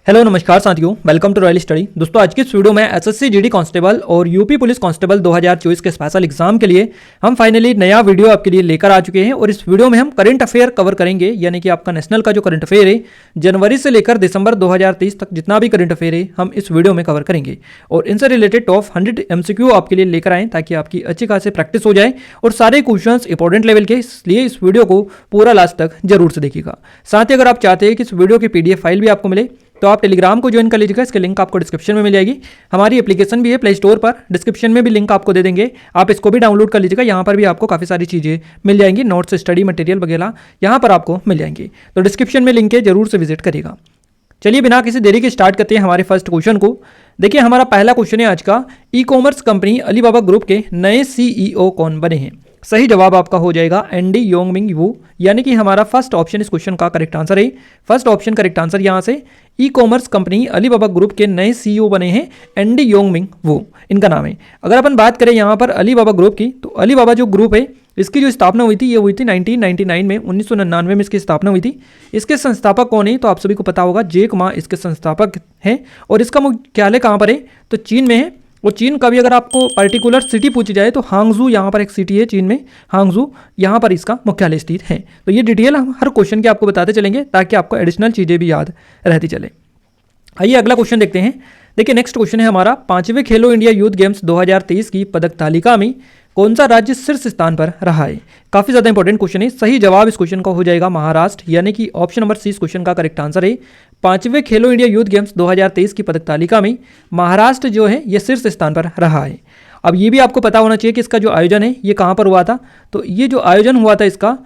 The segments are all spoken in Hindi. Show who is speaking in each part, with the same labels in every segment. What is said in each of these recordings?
Speaker 1: हेलो नमस्कार साथियों, वेलकम टू रॉयल स्टडी। दोस्तों आज की इस वीडियो में एसएससी जीडी कांस्टेबल और यूपी पुलिस कांस्टेबल 2024 के स्पेशल एग्जाम के लिए हम फाइनली नया वीडियो आपके लिए लेकर आ चुके हैं। और इस वीडियो में हम करंट अफेयर कवर करेंगे, यानी कि आपका नेशनल का जो करंट अफेयर है जनवरी से लेकर दिसंबर 2023 तक जितना भी करंट अफेयर है हम इस वीडियो में कवर करेंगे। और इनसे रिलेटेड टॉप 100 MCQ आपके लिए लेकर आए ताकि आपकी अच्छी खासी प्रैक्टिस हो जाए और सारे क्वेश्चंस इंपॉर्टेंट लेवल के, इसलिए इस वीडियो को पूरा लास्ट तक जरूर से देखिएगा। साथ ही अगर आप चाहते हैं कि इस वीडियो की PDF फाइल भी आपको मिले तो आप टेलीग्राम को ज्वाइन कर लीजिएगा। इसके लिंक आपको डिस्क्रिप्शन में मिल जाएगी। हमारी एप्लीकेशन भी है प्ले स्टोर पर, डिस्क्रिप्शन में भी लिंक आपको दे देंगे, आप इसको भी डाउनलोड कर लीजिएगा। यहाँ पर भी आपको काफ़ी सारी चीज़ें मिल जाएंगी, नोट्स, स्टडी मटेरियल वगैरह यहाँ पर आपको मिल जाएंगी। तो डिस्क्रिप्शन में लिंक है, जरूर से विजिट करिएगा। चलिए बिना किसी देरी के स्टार्ट करते हैं हमारे फर्स्ट क्वेश्चन को। देखिए हमारा पहला क्वेश्चन है आज का, e commerce company Alibaba group के नए CEO कौन बने हैं? सही जवाब आपका हो जाएगा एंडी योंगमिंग वू, यानी कि हमारा फर्स्ट ऑप्शन इस क्वेश्चन का करेक्ट आंसर है। फर्स्ट ऑप्शन करेक्ट आंसर यहाँ से, e commerce company Alibaba group के नए CEO बने हैं एंडी योंगमिंग वू, इनका नाम है। अगर अपन बात करें यहाँ पर अलीबाबा ग्रुप की, तो अलीबाबा जो ग्रुप है इसकी जो स्थापना हुई थी ये हुई थी 1999 में, 1999 में इसकी स्थापना हुई थी। इसके संस्थापक कौन है तो आप सभी को पता होगा, जैक मा इसके संस्थापक हैं। और इसका मुख्यालय कहाँ पर है तो चीन में है। और चीन का भी अगर आपको पर्टिकुलर सिटी पूछी जाए तो हांगजू यहाँ पर एक सिटी है चीन में, हांगजू यहाँ पर इसका मुख्यालय स्थित है। तो ये डिटेल हम हर क्वेश्चन के आपको बताते चलेंगे ताकि आपको एडिशनल चीज़ें भी याद रहती चले। आइए अगला क्वेश्चन देखते हैं। देखिए नेक्स्ट क्वेश्चन है हमारा, 5वें खेलो इंडिया यूथ गेम्स 2023 की पदक तालिका में कौन सा राज्य शीर्ष स्थान पर रहा है? काफी ज्यादा इंपॉर्टेंट क्वेश्चन है। सही जवाब इस क्वेश्चन का हो जाएगा महाराष्ट्र, यानी कि ऑप्शन नंबर सी इस क्वेश्चन का करेक्ट आंसर है। 5वें खेलो इंडिया यूथ गेम्स 2023 की पदक तालिका में महाराष्ट्र जो है ये शीर्ष स्थान पर रहा है। अब ये भी आपको पता होना चाहिए कि इसका जो आयोजन है ये कहाँ पर हुआ था। तो ये जो आयोजन हुआ था इसका,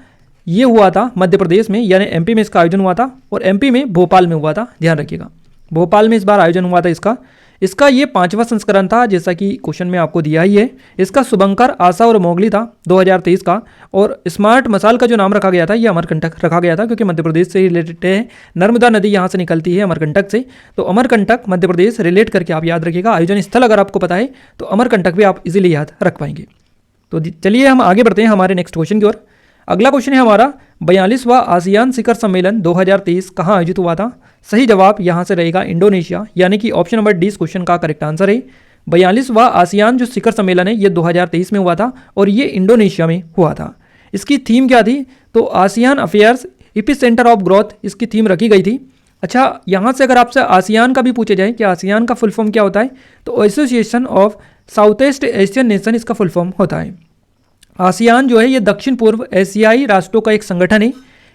Speaker 1: ये हुआ था मध्य प्रदेश में, यानी MP में इसका आयोजन हुआ था। और MP में भोपाल में हुआ था, ध्यान रखिएगा, भोपाल में इस बार आयोजन हुआ था इसका ये 5वां संस्करण था, जैसा कि क्वेश्चन में आपको दिया ही है। इसका शुभंकर, आशा और मोगली था 2023 का। और स्मार्ट मसाल का जो नाम रखा गया था ये अमरकंटक रखा गया था, क्योंकि मध्य प्रदेश से रिलेटेड है। नर्मदा नदी यहाँ से निकलती है अमरकंटक से, तो अमरकंटक मध्य प्रदेश रिलेट करके आप याद रखिएगा। आयोजन स्थल अगर आपको पता है तो अमरकंटक भी आप इजीली याद रख पाएंगे। तो चलिए हम आगे बढ़ते हैं हमारे नेक्स्ट क्वेश्चन की ओर। अगला क्वेश्चन है हमारा, 42वां आसियान शिखर सम्मेलन 2023 कहाँ आयोजित हुआ था? सही जवाब यहाँ से रहेगा इंडोनेशिया, यानी कि ऑप्शन नंबर डी इस क्वेश्चन का करेक्ट आंसर है। 42वां आसियान जो शिखर सम्मेलन है ये 2023 में हुआ था और ये इंडोनेशिया में हुआ था। इसकी थीम क्या थी तो ASEAN affairs AP centre of growth इसकी थीम रखी गई थी। अच्छा, यहाँ से अगर आपसे आसियान का भी पूछे जाए कि आसियान का फुल फॉर्म क्या होता है तो association of south east Asian nation इसका फुल फॉर्म होता है। आसियान जो है ये दक्षिण पूर्व एशियाई राष्ट्रों का एक संगठन है।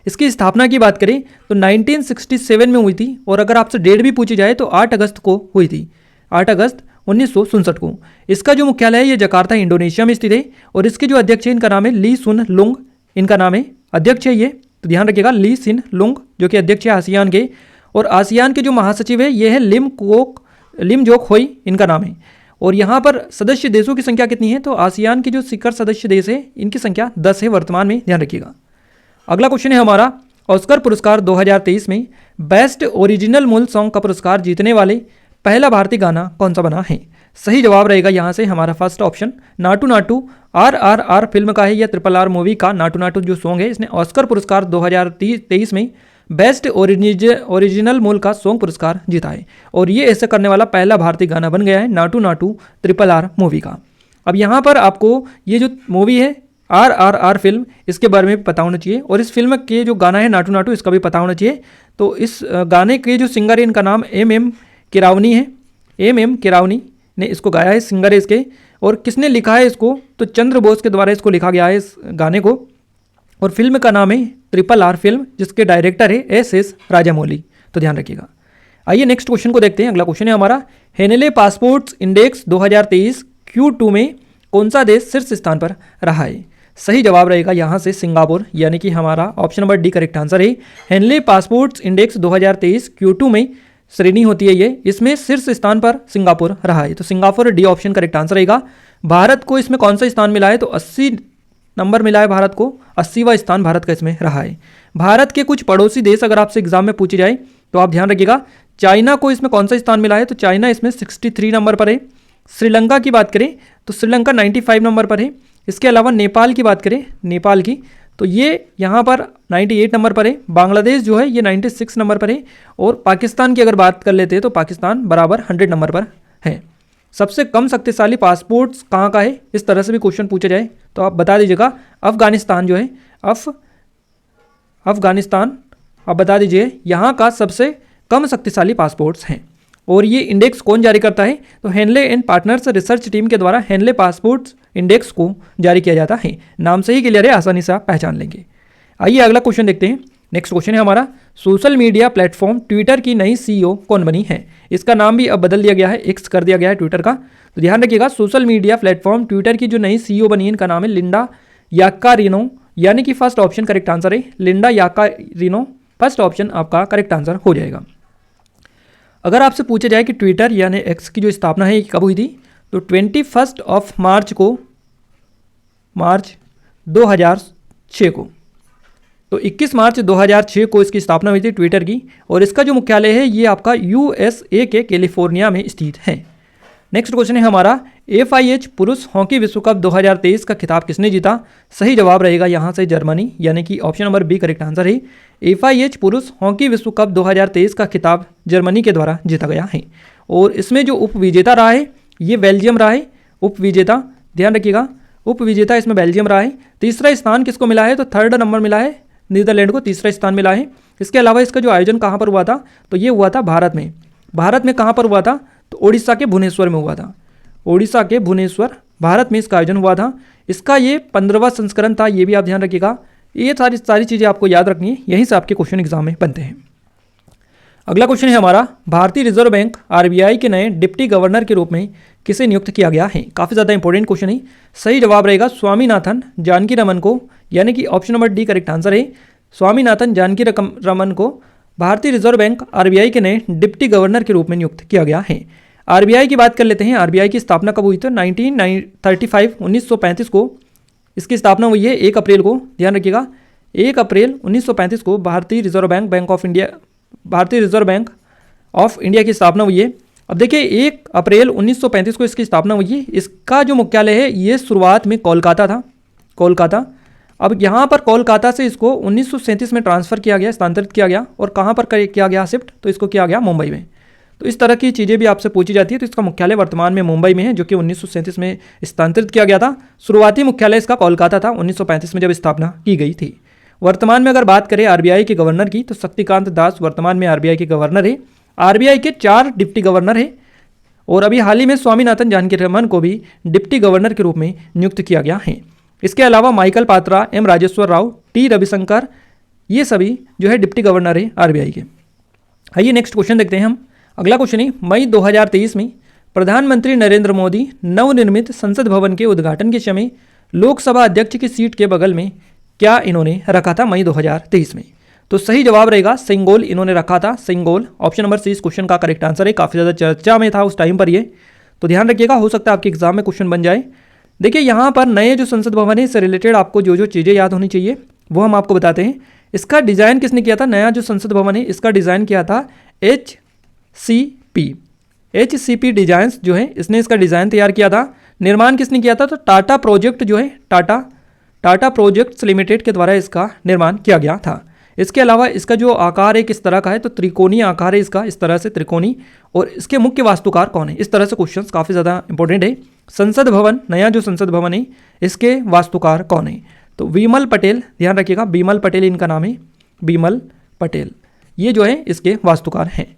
Speaker 1: इसकी स्थापना की बात करें तो 1967 में हुई थी। और अगर आपसे डेट भी पूछी जाए तो 8 अगस्त को हुई थी, 8 अगस्त 1967 को। इसका जो मुख्यालय है ये जकार्ता इंडोनेशिया में स्थित है। और इसके जो अध्यक्ष है इनका नाम है ली सुन लुंग, इनका नाम है, अध्यक्ष है ये, तो ध्यान रखिएगा, ली सिन लुंग जो कि अध्यक्ष है आसियान के। और आसियान के जो महासचिव है ये है लिम जोक होई, इनका नाम है। और यहाँ पर सदस्य देशों की संख्या कितनी है तो आसियान के जो शिखर सदस्य देश है इनकी संख्या 10 है वर्तमान में, ध्यान रखिएगा। अगला क्वेश्चन है हमारा, ऑस्कर पुरस्कार 2023 में बेस्ट ओरिजिनल मूल सॉन्ग का पुरस्कार जीतने वाले पहला भारतीय गाना कौन सा बना है? सही जवाब रहेगा यहाँ से हमारा first option, Naatu Naatu. RRR film का है या RRR मूवी का नाटू नाटू जो सॉन्ग है, इसने ऑस्कर पुरस्कार 2023 में बेस्ट ओरिजिनल मूल का सॉन्ग पुरस्कार जीता है। और ये ऐसा करने वाला पहला भारतीय गाना बन गया है नाटू नाटू RRR मूवी का। अब यहाँ पर आपको ये जो मूवी है RRR फिल्म, इसके बारे में भी पता होना चाहिए। और इस फिल्म के जो गाना है नाटू नाटू इसका भी पता होना चाहिए। तो इस गाने के जो सिंगर है इनका नाम MM किरावनी है, MM किरावनी ने इसको गाया है, सिंगर है इसके। और किसने लिखा है इसको तो चंद्र बोस के द्वारा इसको लिखा गया है इस गाने को। और फिल्म का नाम है RRR फिल्म, जिसके डायरेक्टर है SS राजामौली, तो ध्यान रखिएगा। आइए नेक्स्ट क्वेश्चन को देखते हैं। अगला क्वेश्चन है हमारा, हेनेले पासपोर्ट्स इंडेक्स 2023 Q2 में कौन सा देश शीर्ष स्थान पर रहा है? सही जवाब रहेगा यहाँ से सिंगापुर, यानी कि हमारा option number D correct answer है। हेनले पासपोर्ट्स इंडेक्स 2023 Q2 में श्रेणी होती है ये, इसमें शीर्ष स्थान पर सिंगापुर रहा है। तो Singapore D option correct answer रहेगा। भारत को इसमें कौन सा स्थान मिला है तो 80 नंबर मिला है भारत को, 80वां स्थान भारत का इसमें रहा है। भारत के कुछ पड़ोसी देश अगर आपसे एग्जाम में पूछे जाए तो आप ध्यान रखिएगा, चाइना को इसमें कौन सा स्थान मिला है तो चाइना इसमें 63 नंबर पर है। श्रीलंका की बात करें तो श्रीलंका 95 नंबर पर है। इसके अलावा नेपाल की बात करें, नेपाल की तो ये यहाँ पर 98 नंबर पर है, बांग्लादेश जो है ये 96 नंबर पर है, और पाकिस्तान की अगर बात कर लेते हैं तो पाकिस्तान बराबर 100 नंबर पर है। सबसे कम शक्तिशाली पासपोर्ट्स कहाँ का है, इस तरह से भी क्वेश्चन पूछा जाए तो आप बता दीजिएगा अफगानिस्तान जो है, अफगानिस्तान आप बता दीजिए यहाँ का सबसे कम शक्तिशाली पासपोर्ट्स हैं। और ये इंडेक्स कौन जारी करता है, तो Henley and partners research team के द्वारा हेनले पासपोर्ट्स इंडेक्स को जारी किया जाता है। नाम से ही क्लियर है, आसानी से आप पहचान लेंगे। आइए अगला क्वेश्चन देखते हैं। नेक्स्ट क्वेश्चन है हमारा, सोशल मीडिया प्लेटफॉर्म ट्विटर की नई CEO कौन बनी है। इसका नाम भी अब बदल दिया गया है, एक्स कर दिया गया है ट्विटर का। तो ध्यान रखिएगा, सोशल मीडिया प्लेटफॉर्म ट्विटर की जो नई CEO बनी है इनका नाम है लिंडा याकारिनो, यानी कि फर्स्ट ऑप्शन करेक्ट आंसर है, लिंडा याकारिनो फर्स्ट ऑप्शन आपका करेक्ट आंसर हो जाएगा। अगर आपसे पूछा जाए कि ट्विटर यानी एक्स की जो स्थापना है कब हुई थी, तो 21 मार्च 2006 को, तो 21 मार्च 2006 को इसकी स्थापना हुई थी ट्विटर की। और इसका जो मुख्यालय है ये आपका USA के कैलिफोर्निया में स्थित है। नेक्स्ट क्वेश्चन है हमारा, FIH पुरुष हॉकी विश्व कप 2023 का खिताब किसने जीता। सही जवाब रहेगा यहाँ से जर्मनी, यानी कि option number B correct answer है। FIH पुरुष हॉकी विश्व कप 2023 का खिताब जर्मनी के द्वारा जीता गया है। और इसमें जो उप विजेता रहा है ये बेल्जियम रहा है, उप विजेता ध्यान रखिएगा, उप विजेता इसमें बेल्जियम रहा है। तीसरा स्थान किसको मिला है, तो थर्ड नंबर मिला है नीदरलैंड को, तीसरा स्थान मिला है। इसके अलावा इसका जो आयोजन कहाँ पर हुआ था, तो ये हुआ था भारत में। भारत में कहाँ पर हुआ था, तो ओडिशा के भुवनेश्वर में हुआ था, ओडिशा के भुवनेश्वर भारत में इसका आयोजन हुआ था। इसका ये 15वां संस्करण था, ये भी आप ध्यान रखिएगा। ये सारी चीज़ें आपको याद रखनी है, यहीं से आपके क्वेश्चन एग्जाम में बनते हैं। अगला क्वेश्चन है हमारा, भारतीय रिजर्व बैंक RBI के नए डिप्टी गवर्नर के रूप में किसे नियुक्त किया गया है। काफ़ी ज़्यादा इंपॉर्टेंट क्वेश्चन है। सही जवाब रहेगा स्वामीनाथन जानकी रमन को, यानी कि option number D correct answer है। स्वामीनाथन जानकी रमन को भारतीय रिजर्व बैंक RBI के नए डिप्टी गवर्नर के रूप में नियुक्त किया गया है। RBI की बात कर लेते हैं। RBI की स्थापना कब हुई, तो 1935 को इसकी स्थापना हुई है। 1 अप्रैल को, ध्यान रखिएगा, 1 अप्रैल 1935 को भारतीय रिजर्व बैंक ऑफ इंडिया की स्थापना हुई है। अब देखिए 1 अप्रैल 1935 को इसकी स्थापना हुई है। इसका जो मुख्यालय है ये शुरुआत में कोलकाता था, कोलकाता। अब यहाँ पर कोलकाता से इसको 1937 में ट्रांसफ़र किया गया, स्थानांतरित किया गया, और कहाँ पर किया गया शिफ्ट, तो इसको किया गया मुंबई में। तो इस तरह की चीज़ें भी आपसे पूछी जाती है। तो इसका मुख्यालय वर्तमान में मुंबई में है, जो कि 1937 में स्थानांतरित किया गया था। शुरुआती मुख्यालय इसका कोलकाता था 1935 में जब स्थापना की गई थी। वर्तमान में अगर बात करें RBI के गवर्नर की, तो शक्तिकांत दास वर्तमान में RBI के गवर्नर है। RBI के 4 डिप्टी गवर्नर है, और अभी हाल ही में स्वामीनाथन जानकी रमन को भी डिप्टी गवर्नर के रूप में नियुक्त किया गया है। इसके अलावा Michael Patra, M Rajeshwar Rao, T Ravishankar, ये सभी जो है डिप्टी गवर्नर है RBI के। आइए नेक्स्ट क्वेश्चन देखते हैं हम। अगला क्वेश्चन है, मई 2023 में प्रधानमंत्री नरेंद्र मोदी नवनिर्मित संसद भवन के उद्घाटन के समय लोकसभा अध्यक्ष की सीट के बगल में क्या इन्होंने रखा था मई 2023 में। तो सही जवाब रहेगा सिंगोल इन्होंने रखा था, सिंगोल। ऑप्शन नंबर सी इस क्वेश्चन का करेक्ट आंसर है। काफ़ी ज़्यादा चर्चा में था उस टाइम पर ये, तो ध्यान रखिएगा, हो सकता है आपके एग्जाम में क्वेश्चन बन जाए। देखिए यहाँ पर नए जो संसद भवन है इससे रिलेटेड आपको जो चीज़ें याद होनी चाहिए वो हम आपको बताते हैं। इसका डिज़ाइन किसने किया था, नया जो संसद भवन है इसका डिज़ाइन किया था HCP डिजाइंस जो है, इसने इसका डिज़ाइन तैयार किया था। निर्माण किसने किया था, तो टाटा प्रोजेक्ट जो है टाटा प्रोजेक्ट्स लिमिटेड के द्वारा इसका निर्माण किया गया था। इसके अलावा इसका जो आकार है किस तरह का है, तो त्रिकोणीय आकार है इसका, इस तरह से त्रिकोणी। और इसके मुख्य वास्तुकार कौन है, इस तरह से क्वेश्चंस काफ़ी ज़्यादा इंपॉर्टेंट है। संसद भवन, नया जो संसद भवन है इसके वास्तुकार कौन है, तो विमल पटेल, ध्यान रखिएगा, विमल पटेल इनका नाम है, विमल पटेल, ये जो है इसके वास्तुकार हैं।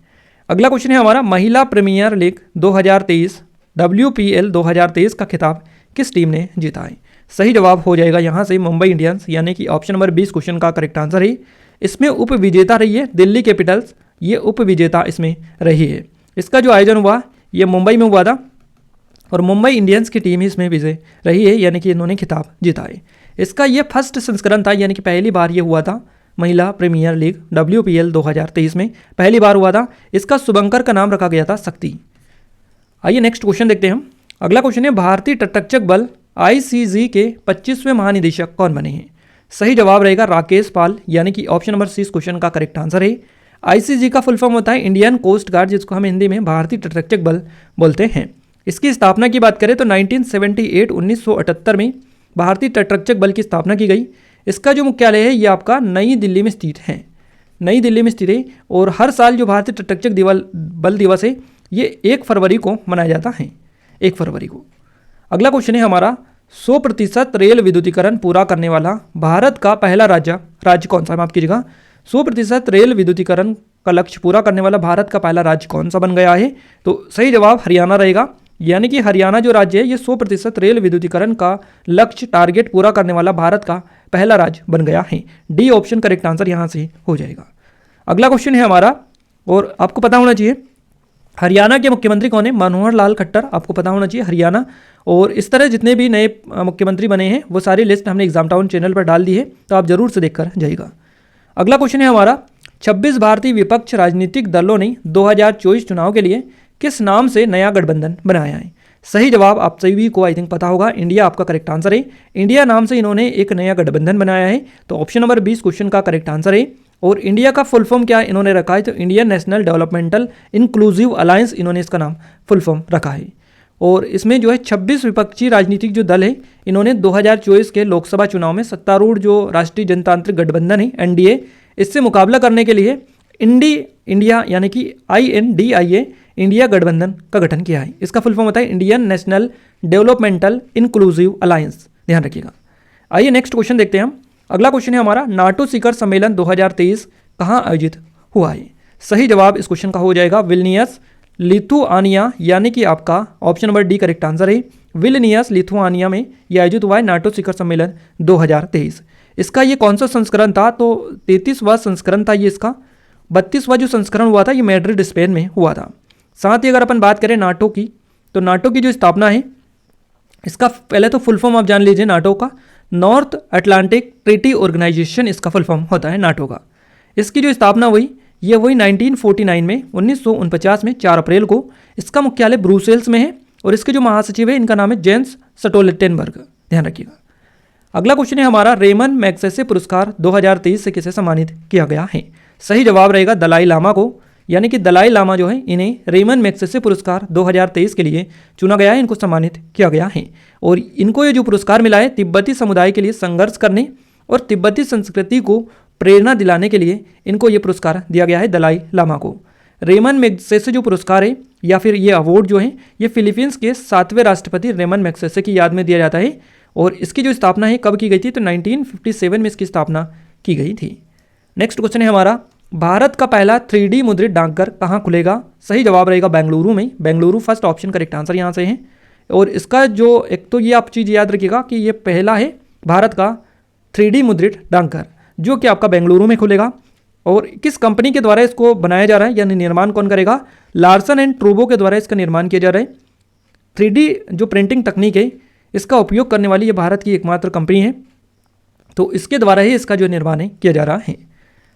Speaker 1: अगला क्वेश्चन है हमारा, महिला प्रीमियर लीग 2023 WPL 2023 का खिताब किस टीम ने जीता है। सही जवाब हो जाएगा यहाँ से मुंबई इंडियंस, यानी कि ऑप्शन नंबर 20 क्वेश्चन का करेक्ट आंसर है। इसमें उप विजेता रही है दिल्ली कैपिटल्स, ये उप विजेता इसमें रही है। इसका जो आयोजन हुआ ये मुंबई में हुआ था, और मुंबई इंडियंस की टीम ही इसमें विजय रही है, यानी कि इन्होंने खिताब जीता है। इसका ये फर्स्ट संस्करण था, यानी कि पहली बार ये हुआ था, महिला प्रीमियर लीग WPL 2023 में पहली बार हुआ था। इसका शुभंकर का नाम रखा गया था शक्ति। आइए नेक्स्ट क्वेश्चन देखते हैं हम। अगला क्वेश्चन है, भारतीय तटरक्षक बल ICG के 25वें महानिदेशक कौन बने हैं। सही जवाब रहेगा राकेश पाल, यानी कि ऑप्शन नंबर सी इस क्वेश्चन का करेक्ट आंसर है। ICG का फुल फॉर्म होता है इंडियन कोस्ट गार्ड, जिसको हम हिंदी में भारतीय तटरक्षक बल बोलते हैं। इसकी स्थापना की बात करें तो 1978 में भारतीय तटरक्षक बल की स्थापना की गई। इसका जो मुख्यालय है ये आपका नई दिल्ली में स्थित है, नई दिल्ली में स्थित है। और हर साल जो भारतीय तटरक्षक बल दिवस है ये 1 फरवरी को मनाया जाता है, 1 फरवरी को। अगला क्वेश्चन है हमारा 100% रेल विद्युतीकरण पूरा करने वाला भारत का पहला राज्य कौन सा है? माफ कीजिएगा, 100% रेल विद्युतीकरण का लक्ष्य पूरा करने वाला भारत का पहला राज्य कौन सा बन गया है? तो सही जवाब हरियाणा रहेगा। यानी कि हरियाणा जो राज्य है ये 100% रेल विद्युतीकरण का लक्ष्य टारगेट पूरा करने वाला भारत का पहला राज्य बन गया है। डी ऑप्शन करेक्ट आंसर यहाँ से हो जाएगा। अगला क्वेश्चन है हमारा, और आपको पता होना चाहिए हरियाणा के मुख्यमंत्री कौन है? मनोहर लाल खट्टर, आपको पता होना चाहिए हरियाणा। और इस तरह जितने भी नए मुख्यमंत्री बने हैं वो सारी लिस्ट हमने एग्जाम टाउन चैनल पर डाल दी है, तो आप जरूर से देखकर जाइएगा। अगला क्वेश्चन है हमारा 26 भारतीय विपक्ष राजनीतिक दलों ने 2024 चुनाव के लिए किस नाम से नया गठबंधन बनाया है? सही जवाब आप सभी को आई थिंक पता होगा, इंडिया आपका करेक्ट आंसर है। इंडिया नाम से इन्होंने एक नया गठबंधन बनाया है, तो ऑप्शन नंबर 20 क्वेश्चन का करेक्ट आंसर है। और इंडिया का फुल फॉर्म क्या इन्होंने रखा है? तो Indian national developmental inclusive alliance इन्होंने इसका नाम फुल फॉर्म रखा है। और इसमें जो है 26 विपक्षी राजनीतिक जो दल है इन्होंने 2024 के लोकसभा चुनाव में सत्तारूढ़ जो राष्ट्रीय जनतांत्रिक गठबंधन है एनडीए, इससे मुकाबला करने के लिए इंडिया यानी कि INDIA इंडिया गठबंधन का गठन किया है। इसका फुल फॉर्म होता है Indian national developmental inclusive alliance, ध्यान रखिएगा। आइए नेक्स्ट क्वेश्चन देखते हैं हम। अगला क्वेश्चन है हमारा नाटो शिखर सम्मेलन 2023 कहाँ आयोजित हुआ है? सही जवाब इस क्वेश्चन का हो जाएगा विल्नियस, लिथुआनिया, यानी कि आपका option number D correct answer है। विल्नियस लिथुआनिया में यह आयोजित हुआ है नाटो शिखर सम्मेलन 2023। इसका ये कौन सा संस्करण था? तो 33वां संस्करण था ये इसका। 32वां जो संस्करण हुआ था ये मैड्रिड स्पेन में हुआ था। साथ ही अगर अपन बात करें नाटो की, तो नाटो की जो स्थापना है इसका पहले तो फुल फॉर्म आप जान लीजिए नाटो का, नॉर्थ अटलांटिक ट्रीटी ऑर्गेनाइजेशन इसका फुल फॉर्म होता है नाटो का। इसकी जो स्थापना हुई ये वही 1949 में 1949 में 4 अप्रैल को। इसका मुख्यालय ब्रुसेल्स में है और इसके जो महासचिव है इनका नाम है जेंस स्टोल्टेनबर्ग, ध्यान रखिएगा। अगला क्वेश्चन है हमारा रेमन मैग्सेसे पुरस्कार 2023 से किसे सम्मानित किया गया है? सही जवाब रहेगा दलाई लामा को, यानी कि दलाई लामा जो है इन्हें रेमन मैग्सेसे पुरस्कार 2023 के लिए चुना गया है, इनको सम्मानित किया गया है। और इनको ये जो पुरस्कार मिला है तिब्बती समुदाय के लिए संघर्ष करने और तिब्बती संस्कृति को प्रेरणा दिलाने के लिए इनको ये पुरस्कार दिया गया है दलाई लामा को। रेमन मैग्सेसे जो पुरस्कार है या फिर ये अवार्ड जो है ये फिलीपींस के 7वें राष्ट्रपति रेमन मैग्सेसे की याद में दिया जाता है। और इसकी जो स्थापना है कब की गई थी? तो 1957 में इसकी स्थापना की गई थी। नेक्स्ट क्वेश्चन है हमारा भारत का पहला 3D मुद्रित डाकघर कहाँ खुलेगा? सही जवाब रहेगा बेंगलुरु में। Bengaluru first option correct answer यहाँ से है। और इसका जो एक तो ये आप चीज़ याद रखिएगा कि ये पहला है भारत का 3D मुद्रित डाकघर जो कि आपका बेंगलुरु में खुलेगा। और किस कंपनी के द्वारा इसको बनाया जा रहा है यानी निर्माण कौन करेगा? लार्सन एंड ट्रूबो के द्वारा इसका निर्माण किया जा रहा है। 3D जो प्रिंटिंग तकनीक है इसका उपयोग करने वाली ये भारत की एकमात्र कंपनी है, तो इसके द्वारा ही इसका जो निर्माण है किया जा रहा है।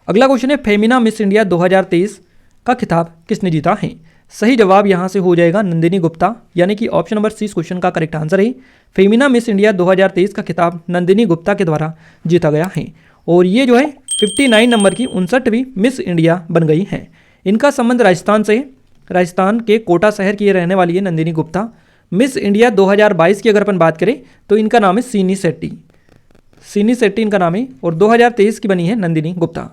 Speaker 1: अगला क्वेश्चन है फेमिना मिस इंडिया 2023 का खिताब किसने जीता है? सही जवाब यहाँ से हो जाएगा नंदिनी गुप्ता, यानी कि ऑप्शन नंबर सी क्वेश्चन का करेक्ट आंसर है। फेमिना मिस इंडिया 2023 का खिताब नंदिनी गुप्ता के द्वारा जीता गया है। और ये जो है 59 नंबर की 59वीं मिस इंडिया बन गई है। इनका संबंध राजस्थान से है, राजस्थान के कोटा शहर की ये रहने वाली है नंदिनी गुप्ता। मिस इंडिया 2022 की अगर अपन बात करें तो इनका नाम है सीनी शेट्टी, सीनी शेट्टी इनका नाम है। और 2023 की बनी है नंदिनी गुप्ता।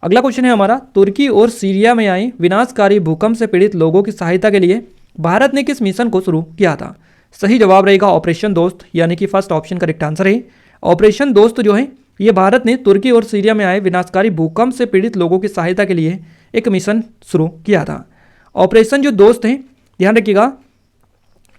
Speaker 1: अगला क्वेश्चन है हमारा तुर्की और सीरिया में आए विनाशकारी भूकंप से पीड़ित लोगों की सहायता के लिए भारत ने किस मिशन को शुरू किया था? सही जवाब रहेगा ऑपरेशन दोस्त, यानी कि फर्स्ट ऑप्शन करेक्ट आंसर है। ऑपरेशन दोस्त जो है ये भारत ने तुर्की और सीरिया में आए विनाशकारी भूकंप से पीड़ित लोगों की सहायता के लिए एक मिशन शुरू किया था। ऑपरेशन जो दोस्त है ध्यान रखिएगा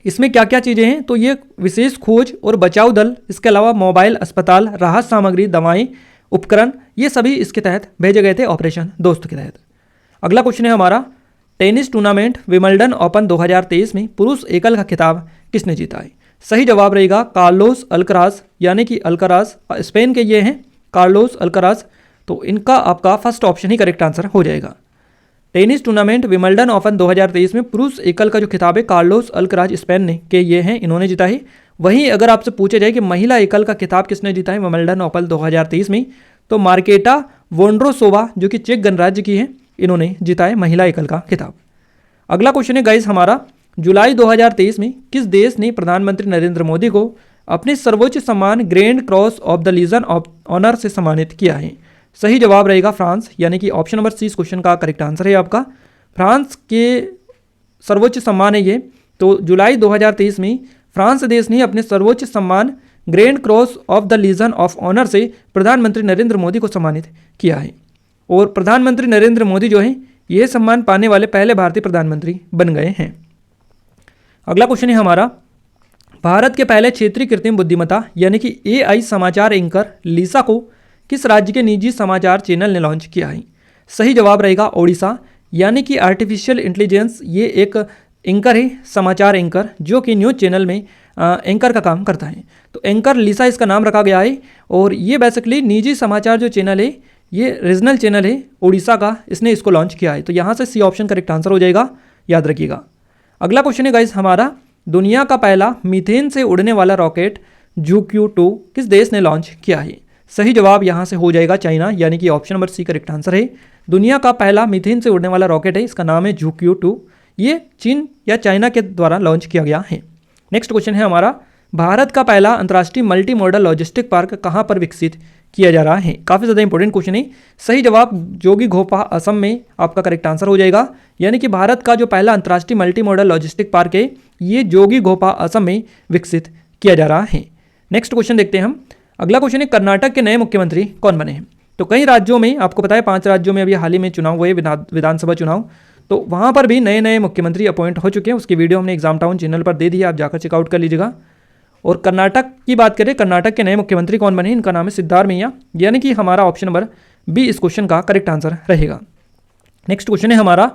Speaker 1: इसमें क्या क्या चीज़ें हैं, तो ये विशेष खोज और बचाव दल, इसके अलावा मोबाइल अस्पताल, राहत सामग्री, दवाएं, उपकरण, ये सभी इसके तहत भेजे गए थे ऑपरेशन दोस्त के तहत। अगला क्वेश्चन है हमारा टेनिस टूर्नामेंट विंबलडन ओपन 2023 में पुरुष एकल का खिताब किसने जीता है? सही जवाब रहेगा कार्लोस अल्कराज, यानी कि अल्कराज स्पेन के ये हैं कार्लोस अल्कराज, तो इनका आपका फर्स्ट ऑप्शन ही करेक्ट आंसर हो जाएगा। टेनिस टूर्नामेंट विंबलडन ओपन 2023 में पुरुष एकल का जो खिताब है कार्लोस अल्कराज स्पेन ने के ये हैं, इन्होंने जीता है। वहीं अगर आपसे पूछा जाए कि महिला एकल का खिताब किसने जीता है विंबलडन ओपन 2023 में, तो मार्केटा वोंड्रोसोवा जो कि चेक गणराज्य की है, इन्होंने जीता है महिला एकल का खिताब। अगला क्वेश्चन है गाइस हमारा जुलाई 2023 में किस देश ने प्रधानमंत्री नरेंद्र मोदी को अपने सर्वोच्च सम्मान Grand Cross of the Legion of Honour से सम्मानित किया है? सही जवाब रहेगा फ्रांस, यानी कि ऑप्शन नंबर सी इस क्वेश्चन का करेक्ट आंसर है आपका। फ्रांस के सर्वोच्च सम्मान है ये। तो जुलाई 2023 में फ्रांस देश ने अपने सर्वोच्च सम्मान Grand Cross of the Legion of Honour से प्रधानमंत्री नरेंद्र मोदी को सम्मानित किया है। और प्रधानमंत्री नरेंद्र मोदी जो है ये सम्मान पाने वाले पहले भारतीय प्रधानमंत्री बन गए हैं। अगला क्वेश्चन है हमारा, भारत के पहले क्षेत्रीय कृत्रिम बुद्धिमत्ता यानी कि AI समाचार एंकर लिसा को किस राज्य के निजी समाचार चैनल ने लॉन्च किया है? सही जवाब रहेगा ओडिशा, यानी कि आर्टिफिशियल इंटेलिजेंस ये एक एंकर है, समाचार एंकर, जो कि न्यूज़ चैनल में एंकर का काम करता है। तो एंकर लिसा इसका नाम रखा गया है। और ये बेसिकली निजी समाचार जो चैनल है ये रीजनल चैनल है उड़ीसा का, इसने इसको लॉन्च किया है। तो यहाँ से सी ऑप्शन करेक्ट आंसर हो जाएगा, याद रखिएगा। अगला क्वेश्चन है गाइस हमारा, दुनिया का पहला मीथेन से उड़ने वाला रॉकेट ZhuQ-2 किस देश ने लॉन्च किया है? सही जवाब यहाँ से हो जाएगा चाइना, यानी कि option number C correct answer है। दुनिया का पहला मीथेन से उड़ने वाला रॉकेट है, इसका नाम है ZhuQ-2, ये चीन या चाइना के द्वारा लॉन्च किया गया है। नेक्स्ट क्वेश्चन है हमारा, भारत का पहला अंतर्राष्ट्रीय मल्टी मॉडल लॉजिस्टिक पार्क कहाँ पर विकसित किया जा रहा है? काफ़ी ज़्यादा इंपॉर्टेंट क्वेश्चन है। सही जवाब जोगीघोपा असम में आपका करेक्ट आंसर हो जाएगा, यानी कि भारत का जो पहला अंतर्राष्ट्रीय मल्टी मॉडल लॉजिस्टिक पार्क है ये जोगीघोपा असम में विकसित किया जा रहा है। नेक्स्ट क्वेश्चन देखते हैं हम। अगला क्वेश्चन है, कर्नाटक के नए मुख्यमंत्री कौन बने हैं? तो कई राज्यों में आपको पता है 5 राज्यों में अभी हाल ही में चुनाव हुए, विधानसभा चुनाव, तो वहाँ पर भी नए नए मुख्यमंत्री अपॉइंट हो चुके हैं। उसकी वीडियो हमने एग्जाम टाउन चैनल पर दे दी है, आप जाकर चेकआउट कर लीजिएगा। और कर्नाटक की बात करें, कर्नाटक के नए मुख्यमंत्री कौन बने? इनका नाम है सिद्धारमैया, यानी कि हमारा ऑप्शन नंबर बी इस क्वेश्चन का करेक्ट आंसर रहेगा। नेक्स्ट क्वेश्चन है हमारा,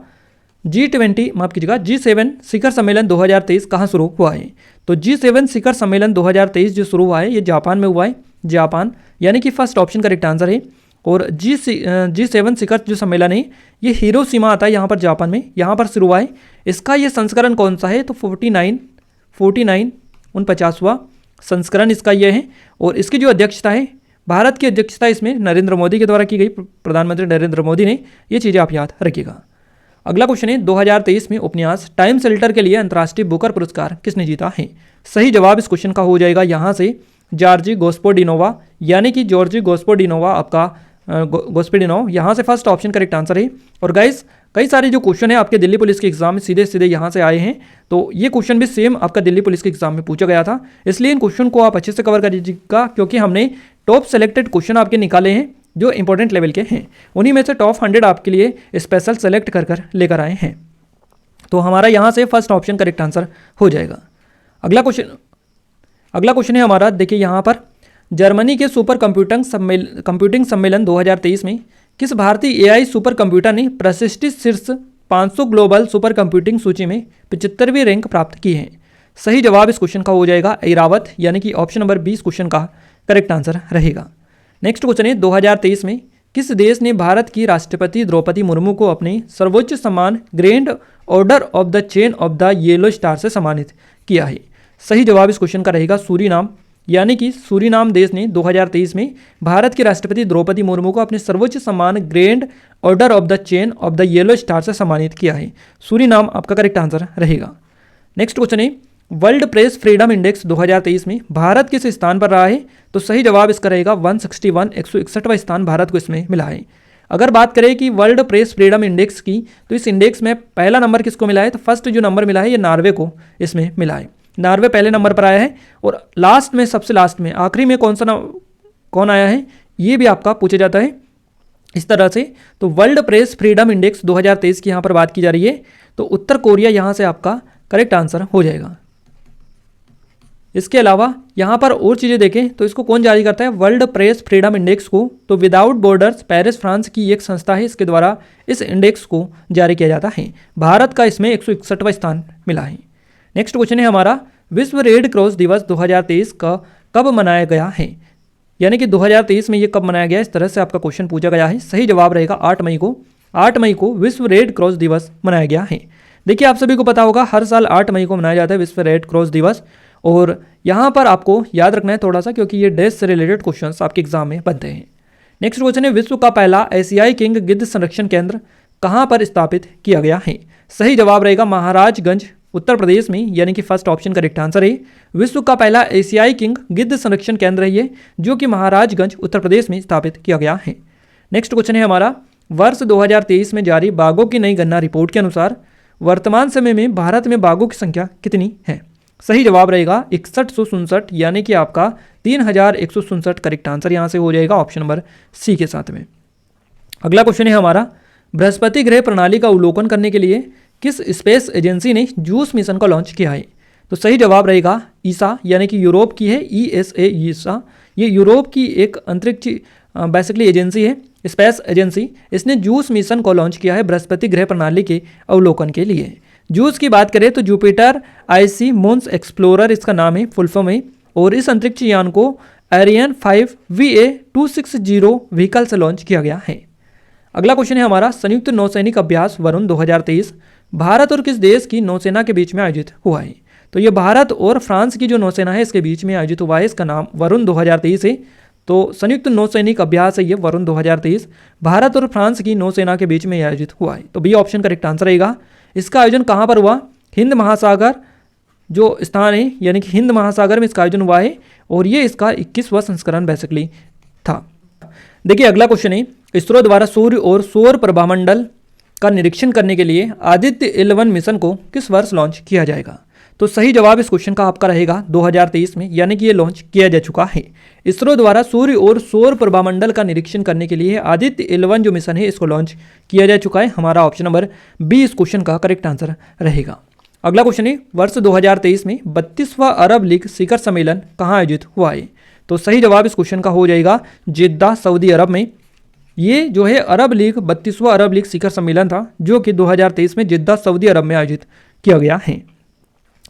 Speaker 1: G20 माफ कीजिएगा G7 शिखर सम्मेलन 2023 कहाँ शुरू हुआ है? तो G7 शिखर सम्मेलन 2023 जो शुरू हुआ है ये जापान में हुआ है, जापान, यानी कि फर्स्ट ऑप्शन करेक्ट आंसर है। और G7 शिखर जो सम्मेलन है ये हिरोशिमा आता है यहाँ पर जापान में, यहाँ पर शुरू हुआ है। इसका ये संस्करण कौन सा है? तो 49वां संस्करण इसका ये है। और इसकी जो अध्यक्षता है, भारत की अध्यक्षता इसमें नरेंद्र मोदी के द्वारा की गई, प्रधानमंत्री नरेंद्र मोदी ने, ये चीज़ें आप याद रखिएगा। अगला क्वेश्चन है, 2023 में उपन्यास टाइम शेल्टर के लिए अंतर्राष्ट्रीय बुकर पुरस्कार किसने जीता है? सही जवाब इस क्वेश्चन का हो जाएगा यहाँ से जॉर्जी गोस्पोडिनोवा, यानी कि जॉर्जी गोस्पोडिनोवा आपका गोस्पोडिनोव, यहाँ से फर्स्ट ऑप्शन करेक्ट आंसर है। और गाइस कई सारे जो क्वेश्चन है आपके दिल्ली पुलिस के एग्जाम में सीधे सीधे यहाँ से आए हैं, तो ये क्वेश्चन भी सेम आपका दिल्ली पुलिस के एग्जाम में पूछा गया था, इसलिए इन क्वेश्चन को आप अच्छे से कवर करिएगा, क्योंकि हमने टॉप सेलेक्टेड क्वेश्चन आपके निकाले हैं जो इंपॉर्टेंट लेवल के हैं, उन्हीं में से टॉप 100 आपके लिए स्पेशल सेलेक्ट कर लेकर आए हैं। तो हमारा यहाँ से फर्स्ट ऑप्शन करेक्ट आंसर हो जाएगा। अगला क्वेश्चन है हमारा, देखिए यहाँ पर, जर्मनी के सुपर कंप्यूटिंग सम्मेलन 2023 में किस भारतीय AI सुपर कंप्यूटर ने प्रतिष्ठित शीर्ष 500 ग्लोबल सुपर कंप्यूटिंग सूची में 75वीं रैंक प्राप्त की है? सही जवाब इस क्वेश्चन का हो जाएगा ऐरावत, यानी कि ऑप्शन नंबर 20 क्वेश्चन का करेक्ट आंसर रहेगा। नेक्स्ट क्वेश्चन है, 2023 में किस देश ने भारत की राष्ट्रपति द्रौपदी मुर्मू को अपने सर्वोच्च सम्मान grand order of the chain of the yellow star से सम्मानित किया है? सही जवाब इस क्वेश्चन का रहेगा सूरीनाम, यानी कि सूरीनाम देश ने 2023 में भारत की राष्ट्रपति द्रौपदी मुर्मू को अपने सर्वोच्च सम्मान grand order of the chain of the yellow star से सम्मानित किया है। सूरीनाम आपका करेक्ट आंसर रहेगा। नेक्स्ट क्वेश्चन है, वर्ल्ड प्रेस फ्रीडम इंडेक्स 2023 में भारत किस स्थान पर रहा है? तो सही जवाब इसका रहेगा 161, 161वां स्थान भारत को इसमें मिला है। अगर बात करें कि वर्ल्ड प्रेस फ्रीडम इंडेक्स की, तो इस इंडेक्स में पहला नंबर किसको मिला है? तो फर्स्ट जो नंबर मिला है ये नॉर्वे को इसमें मिला है, नॉर्वे पहले नंबर पर आया है। और लास्ट में, सबसे लास्ट में, आखिरी में कौन आया है ये भी आपका पूछा जाता है इस तरह से। तो वर्ल्ड प्रेस फ्रीडम इंडेक्स 2023 की यहाँ पर बात की जा रही है, तो उत्तर कोरिया यहाँ से आपका करेक्ट आंसर हो जाएगा। इसके अलावा यहाँ पर और चीज़ें देखें तो इसको कौन जारी करता है वर्ल्ड प्रेस फ्रीडम इंडेक्स को? तो विदाउट बॉर्डर्स पेरिस फ्रांस की एक संस्था है, इसके द्वारा इस इंडेक्स को जारी किया जाता है। भारत का इसमें 161वां स्थान मिला है। नेक्स्ट क्वेश्चन है हमारा, विश्व रेड क्रॉस दिवस 2023 का कब मनाया गया है? यानी कि 2023 में ये कब मनाया गया, इस तरह से आपका क्वेश्चन पूछा गया है। सही जवाब रहेगा 8 मई को। 8 मई को विश्व रेड क्रॉस दिवस मनाया गया है। देखिए आप सभी को पता होगा हर साल 8 मई को मनाया जाता है विश्व रेड क्रॉस दिवस। और यहाँ पर आपको याद रखना है थोड़ा सा, क्योंकि ये देश से रिलेटेड क्वेश्चंस आपके एग्जाम में बनते हैं। नेक्स्ट क्वेश्चन है, विश्व का पहला एशियाई किंग गिद्ध संरक्षण केंद्र कहाँ पर स्थापित किया गया है? सही जवाब रहेगा महाराजगंज उत्तर प्रदेश में, यानी कि फर्स्ट ऑप्शन करेक्ट आंसर है। विश्व का पहला एशियाई किंग गिद्ध संरक्षण केंद्र है ये, जो कि महाराजगंज उत्तर प्रदेश में स्थापित किया गया है। नेक्स्ट क्वेश्चन है हमारा, वर्ष 2023 में जारी बाघों की नई गणना रिपोर्ट के अनुसार वर्तमान समय में भारत में बाघों की संख्या कितनी है? सही जवाब रहेगा 6167, यानी कि आपका 3167 करेक्ट आंसर यहाँ से हो जाएगा ऑप्शन नंबर सी के साथ में। अगला क्वेश्चन है हमारा, बृहस्पति ग्रह प्रणाली का अवलोकन करने के लिए किस स्पेस एजेंसी ने जूस मिशन को लॉन्च किया है? तो सही जवाब रहेगा ईसा, यानी कि यूरोप की है ESA ईसा। ये यूरोप की एक अंतरिक्ष बेसिकली एजेंसी है, स्पेस एजेंसी। इसने जूस मिशन को लॉन्च किया है बृहस्पति ग्रह प्रणाली के अवलोकन के लिए। जूस की बात करें तो जुपिटर IC मून्स एक्सप्लोरर इसका नाम है, फुल फॉर्म है। और इस अंतरिक्ष यान को एरियन 5 VA260 व्हीकल से लॉन्च किया गया है। अगला क्वेश्चन है हमारा, संयुक्त नौसैनिक अभ्यास वरुण 2023 भारत और किस देश की नौसेना के बीच में आयोजित हुआ है? तो ये भारत और फ्रांस की जो नौसेना है इसके बीच में आयोजित हुआ है। इसका नाम वरुण 2023 है। तो संयुक्त नौसैनिक अभ्यास है ये वरुण 2023, भारत और फ्रांस की नौसेना के बीच में आयोजित हुआ है। तो बी ऑप्शन करेक्ट आंसर रहेगा। इसका आयोजन कहाँ पर हुआ? हिंद महासागर जो स्थान है, यानी कि हिंद महासागर में इसका आयोजन हुआ है और ये इसका 21वां संस्करण बेसिकली था। देखिए अगला क्वेश्चन है, इसरो द्वारा सूर्य और सौर प्रभामंडल का निरीक्षण करने के लिए आदित्य 11 मिशन को किस वर्ष लॉन्च किया जाएगा? तो सही जवाब इस क्वेश्चन का आपका रहेगा 2023 में, यानी कि ये लॉन्च किया जा चुका है। इसरो द्वारा सूर्य और सौर प्रभामंडल का निरीक्षण करने के लिए आदित्य 11 जो मिशन है इसको लॉन्च किया जा चुका है। हमारा ऑप्शन नंबर बी इस क्वेश्चन का करेक्ट आंसर रहेगा। अगला क्वेश्चन है, वर्ष 2023 में 32वां अरब लीग शिखर सम्मेलन कहाँ आयोजित हुआ है? तो सही जवाब इस क्वेश्चन का हो जाएगा जिद्दा, सऊदी अरब में। ये जो है अरब लीग 32वां अरब लीग शिखर सम्मेलन था, जो कि 2023 में जिद्दा, सऊदी अरब में आयोजित किया गया है।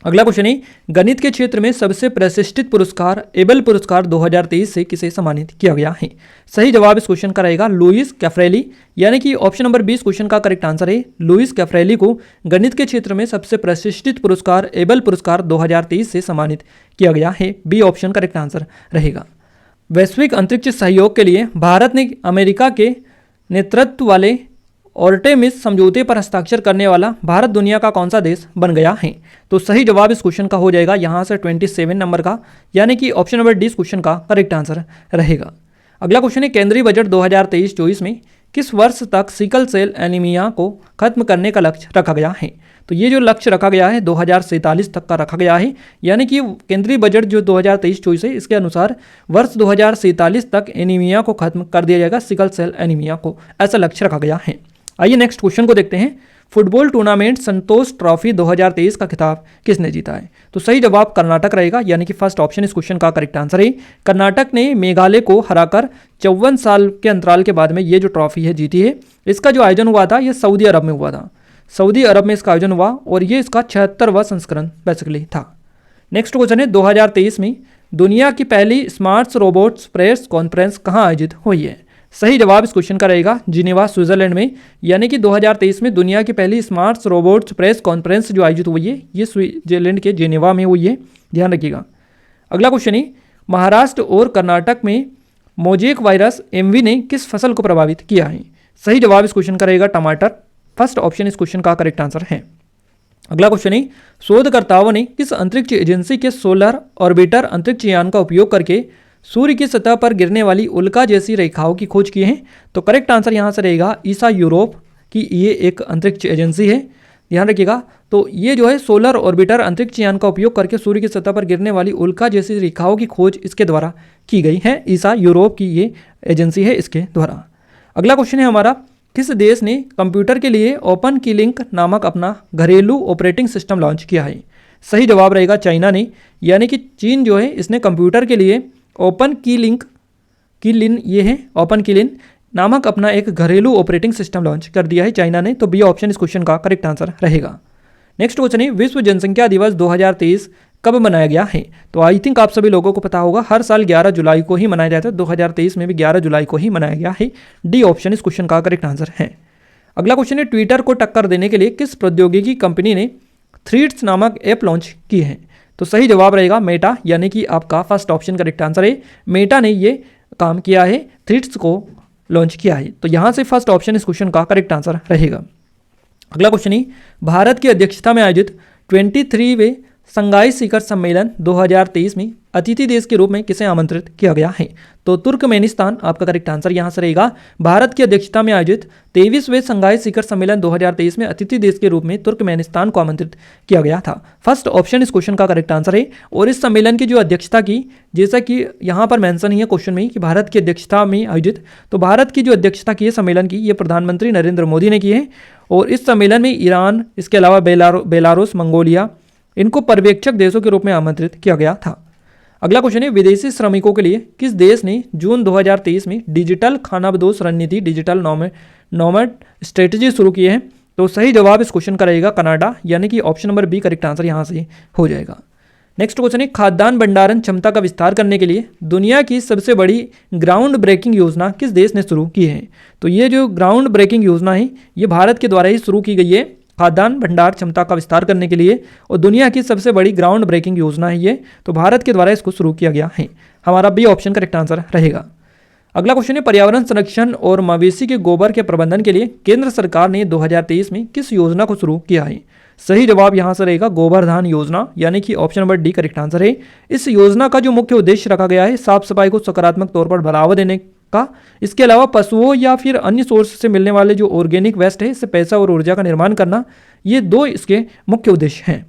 Speaker 1: अगला क्वेश्चन है, गणित के क्षेत्र में सबसे प्रतिष्ठित पुरस्कार एबल पुरस्कार 2023 से किसे सम्मानित किया गया है? सही जवाब इस क्वेश्चन का रहेगा लुइस कैफ्रेली, यानी कि ऑप्शन नंबर 20 क्वेश्चन का करेक्ट आंसर है। लुइस कैफ्रेली को गणित के क्षेत्र में सबसे प्रतिष्ठित पुरस्कार एबल पुरस्कार 2023 से सम्मानित किया गया है। बी ऑप्शन करेक्ट आंसर रहेगा। वैश्विक अंतरिक्ष सहयोग के लिए भारत ने अमेरिका के नेतृत्व वाले आर्टेमिस समझौते पर हस्ताक्षर करने वाला भारत दुनिया का कौन सा देश बन गया है? तो सही जवाब इस क्वेश्चन का हो जाएगा यहाँ से 27 नंबर का, यानी कि ऑप्शन नंबर डी इस क्वेश्चन का करेक्ट आंसर रहेगा। अगला क्वेश्चन है, केंद्रीय बजट 2023-24 में किस वर्ष तक सिकल सेल एनीमिया को खत्म करने का लक्ष्य रखा गया है? तो ये जो लक्ष्य रखा गया है 2047 तक का रखा गया है, यानी कि केंद्रीय बजट जो 2023-24 है इसके अनुसार वर्ष 2047 तक एनीमिया को खत्म कर दिया जाएगा, सिकल सेल एनीमिया को, ऐसा लक्ष्य रखा गया है। आइए नेक्स्ट क्वेश्चन को देखते हैं। फुटबॉल टूर्नामेंट संतोष ट्रॉफी 2023 का खिताब किसने जीता है? तो सही जवाब कर्नाटक रहेगा, यानी कि फर्स्ट ऑप्शन इस क्वेश्चन का करेक्ट आंसर है। कर्नाटक ने मेघालय को हराकर 54 साल के अंतराल के बाद में ये जो ट्रॉफी है जीती है। इसका जो आयोजन हुआ था ये सऊदी अरब में हुआ था, सऊदी अरब में इसका आयोजन हुआ और ये इसका 76वां संस्करण बेसिकली था। नेक्स्ट क्वेश्चन है, 2023 में दुनिया की पहली स्मार्ट रोबोट्स प्रेस कॉन्फ्रेंस कहाँ आयोजित हुई है? सही जवाब इस क्वेश्चन का रहेगा जिनेवा, स्विट्जरलैंड में, यानी कि 2023 में दुनिया की पहली स्मार्ट रोबोट्स प्रेस कॉन्फ्रेंस जो आयोजित हुई है ये स्विट्जरलैंड के जिनेवा में हुई है, ध्यान रखिएगा। अगला क्वेश्चन है, महाराष्ट्र और कर्नाटक में मोजेक वायरस MV ने किस फसल को प्रभावित किया है? सही जवाब इस क्वेश्चन का रहेगा टमाटर, फर्स्ट ऑप्शन इस क्वेश्चन का करेक्ट आंसर है। अगला क्वेश्चन है, शोधकर्ताओं ने किस अंतरिक्ष एजेंसी के सोलर ऑर्बिटर अंतरिक्ष यान का उपयोग करके सूर्य की सतह पर गिरने वाली उल्का जैसी रेखाओं की खोज की है? तो करेक्ट आंसर यहाँ से रहेगा ईसा यूरोप की ये एक अंतरिक्ष एजेंसी है, ध्यान रखिएगा। तो ये जो है सोलर ऑर्बिटर अंतरिक्ष यान का उपयोग करके सूर्य की सतह पर गिरने वाली उल्का जैसी रेखाओं की खोज इसके द्वारा की गई है। ईसा यूरोप की ये एजेंसी है इसके द्वारा। अगला क्वेश्चन है हमारा, किस देश ने कंप्यूटर के लिए ओपन की लिंक नामक अपना घरेलू ऑपरेटिंग सिस्टम लॉन्च किया है? सही जवाब रहेगा चाइना ने, यानी कि चीन जो है इसने कंप्यूटर के लिए ओपन की लिन ये है ओपन की लिन नामक अपना एक घरेलू ऑपरेटिंग सिस्टम लॉन्च कर दिया है चाइना ने। तो बी ऑप्शन इस क्वेश्चन का करेक्ट आंसर रहेगा। नेक्स्ट क्वेश्चन है, विश्व जनसंख्या दिवस 2023 कब मनाया गया है? तो आई थिंक आप सभी लोगों को पता होगा, हर साल 11 जुलाई को ही मनाया जाता है। 2023 में भी 11 जुलाई को ही मनाया गया है। डी ऑप्शन इस क्वेश्चन का करेक्ट आंसर है। अगला क्वेश्चन है, ट्विटर को टक्कर देने के लिए किस प्रौद्योगिकी कंपनी ने थ्रेड्स नामक ऐप लॉन्च की है? तो सही जवाब रहेगा मेटा, यानी कि आपका फर्स्ट ऑप्शन करेक्ट आंसर है। मेटा ने ये काम किया है, थ्रेड्स को लॉन्च किया है। तो यहाँ से फर्स्ट ऑप्शन इस क्वेश्चन का करेक्ट आंसर रहेगा। अगला क्वेश्चन है, भारत की अध्यक्षता में आयोजित 23वें शंघाई शिखर सम्मेलन 2023 में अतिथि देश के रूप में किसे आमंत्रित किया गया है? तो तुर्कमेनिस्तान आपका करेक्ट आंसर यहाँ से रहेगा। भारत की अध्यक्षता में आयोजित 23वें शंघाई शिखर सम्मेलन 2023 में अतिथि देश के रूप में तुर्कमेनिस्तान को आमंत्रित किया गया था। फर्स्ट ऑप्शन इस क्वेश्चन का करेक्ट आंसर है। और इस सम्मेलन की जो अध्यक्षता की, जैसा कि यहाँ पर मेंशन ही है क्वेश्चन में कि भारत की अध्यक्षता में आयोजित, तो भारत की जो अध्यक्षता की है सम्मेलन की, ये प्रधानमंत्री नरेंद्र मोदी ने की है। और इस सम्मेलन में ईरान, इसके अलावा बेलारूस, मंगोलिया, इनको पर्यवेक्षक देशों के रूप में आमंत्रित किया गया था। अगला क्वेश्चन है, विदेशी श्रमिकों के लिए किस देश ने जून 2023 में डिजिटल खानाबदोश रणनीति, डिजिटल नोमैड स्ट्रेटजी शुरू की है? तो सही जवाब इस क्वेश्चन का रहेगा कनाडा, यानी कि option number B correct answer यहाँ से हो जाएगा। नेक्स्ट क्वेश्चन है, खाद्यान्न भंडारण क्षमता का विस्तार करने के लिए दुनिया की सबसे बड़ी ग्राउंड ब्रेकिंग योजना किस देश ने शुरू की है? तो ये जो ग्राउंड ब्रेकिंग योजना है ये भारत के द्वारा ही शुरू की गई है, खाद्यान्न भंडार क्षमता का विस्तार करने के लिए, और दुनिया की सबसे बड़ी ग्राउंड ब्रेकिंग योजना है ये, तो भारत के द्वारा इसको शुरू किया गया है। हमारा बी ऑप्शन करेक्ट आंसर रहेगा। अगला क्वेश्चन है, पर्यावरण संरक्षण और मवेशी के गोबर के प्रबंधन के लिए केंद्र सरकार ने 2023 में किस योजना को शुरू किया है? सही जवाब यहाँ से रहेगा गोबरधान योजना, यानी कि option number D correct answer है। इस योजना का जो मुख्य उद्देश्य रखा गया है साफ सफाई को सकारात्मक तौर पर बढ़ावा देने का, इसके अलावा पशुओं या फिर अन्य सोर्स से मिलने वाले जो ऑर्गेनिक वेस्ट है इससे पैसा और ऊर्जा का निर्माण करना, ये दो इसके मुख्य उद्देश्य हैं।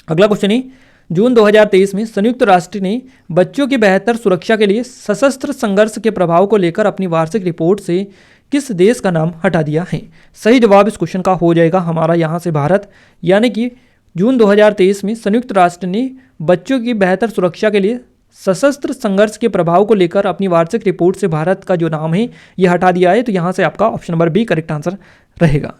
Speaker 1: अगला क्वेश्चन है, जून 2023 में संयुक्त राष्ट्र ने बच्चों की बेहतर सुरक्षा के लिए सशस्त्र संघर्ष के प्रभाव को लेकर अपनी वार्षिक रिपोर्ट से किस देश का नाम हटा दिया है? सही जवाब इस क्वेश्चन का हो जाएगा हमारा यहाँ से भारत, यानी कि जून 2023 में संयुक्त राष्ट्र ने बच्चों की बेहतर सुरक्षा के लिए सशस्त्र संघर्ष के प्रभाव को लेकर अपनी वार्षिक रिपोर्ट से भारत का जो नाम है ये हटा दिया है। तो यहाँ से आपका option number B correct answer रहेगा।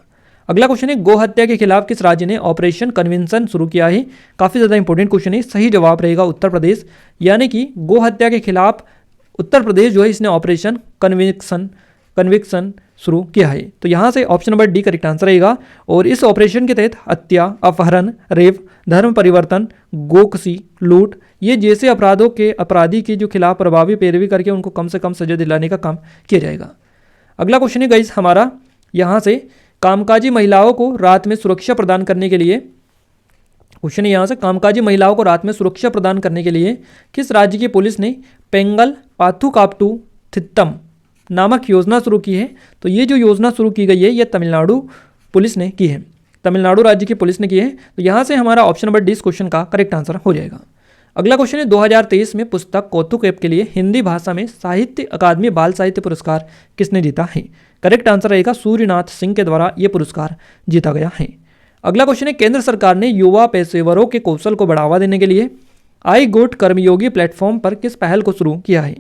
Speaker 1: अगला क्वेश्चन है, गो हत्या के खिलाफ किस राज्य ने ऑपरेशन कन्विंसन शुरू किया है? काफ़ी ज़्यादा इंपॉर्टेंट क्वेश्चन है। सही जवाब रहेगा उत्तर प्रदेश, यानी कि गो हत्या के खिलाफ उत्तर प्रदेश जो है इसने ऑपरेशन कन्विक्सन शुरू किया है। तो यहाँ से option number D correct answer रहेगा। और इस ऑपरेशन के तहत हत्या, अपहरण, रेप, धर्म परिवर्तन, गोकशी, लूट, ये जैसे अपराधों के अपराधी के जो खिलाफ प्रभावी पैरवी करके उनको कम से कम सजा दिलाने का काम किया जाएगा। अगला क्वेश्चन है गाइस हमारा यहाँ से, कामकाजी महिलाओं को रात में सुरक्षा प्रदान करने के लिए, क्वेश्चन है यहाँ से, कामकाजी महिलाओं को रात में सुरक्षा प्रदान करने के लिए किस राज्य की पुलिस ने पेंगल पाथुकाप्टू थित्तम नामक योजना शुरू की है? तो ये जो योजना शुरू की गई है ये तमिलनाडु पुलिस ने की है, तमिलनाडु राज्य की पुलिस ने की है। तो यहाँ से हमारा ऑप्शन नंबर डी इस क्वेश्चन का करेक्ट आंसर हो जाएगा। अगला क्वेश्चन है, 2023 में पुस्तक कौतुक के लिए हिंदी भाषा में साहित्य अकादमी बाल साहित्य पुरस्कार किसने जीता है? करेक्ट आंसर रहेगा सूर्यनाथ सिंह के द्वारा ये पुरस्कार जीता गया है। अगला क्वेश्चन है, केंद्र सरकार ने युवा पेशेवरों के कौशल को बढ़ावा देने के लिए आई गोट कर्मयोगी प्लेटफॉर्म पर किस पहल को शुरू किया है?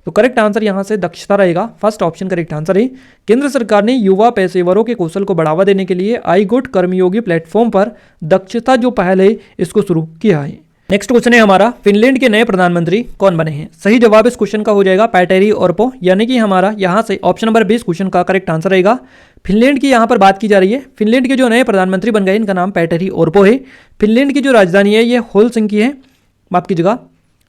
Speaker 1: तो करेक्ट आंसर यहाँ से दक्षता रहेगा, फर्स्ट ऑप्शन करेक्ट आंसर है। केंद्र सरकार ने युवा पेशेवरों के कौशल को बढ़ावा देने के लिए आई गोट कर्मयोगी प्लेटफॉर्म पर दक्षता जो पहल है इसको शुरू किया है। नेक्स्ट क्वेश्चन है हमारा, फिनलैंड के नए प्रधानमंत्री कौन बने हैं? सही जवाब इस क्वेश्चन का हो जाएगा पैटेरी ओर्पो, यानी कि हमारा यहाँ से ऑप्शन नंबर 20 क्वेश्चन का करेक्ट आंसर रहेगा। फिनलैंड की यहाँ पर बात की जा रही है। फिनलैंड के जो नए प्रधानमंत्री बन गए इनका नाम पैटेरी ओर्पो है। फिनलैंड की जो राजधानी है ये हेलसिंकी है, माफ कीजिएगा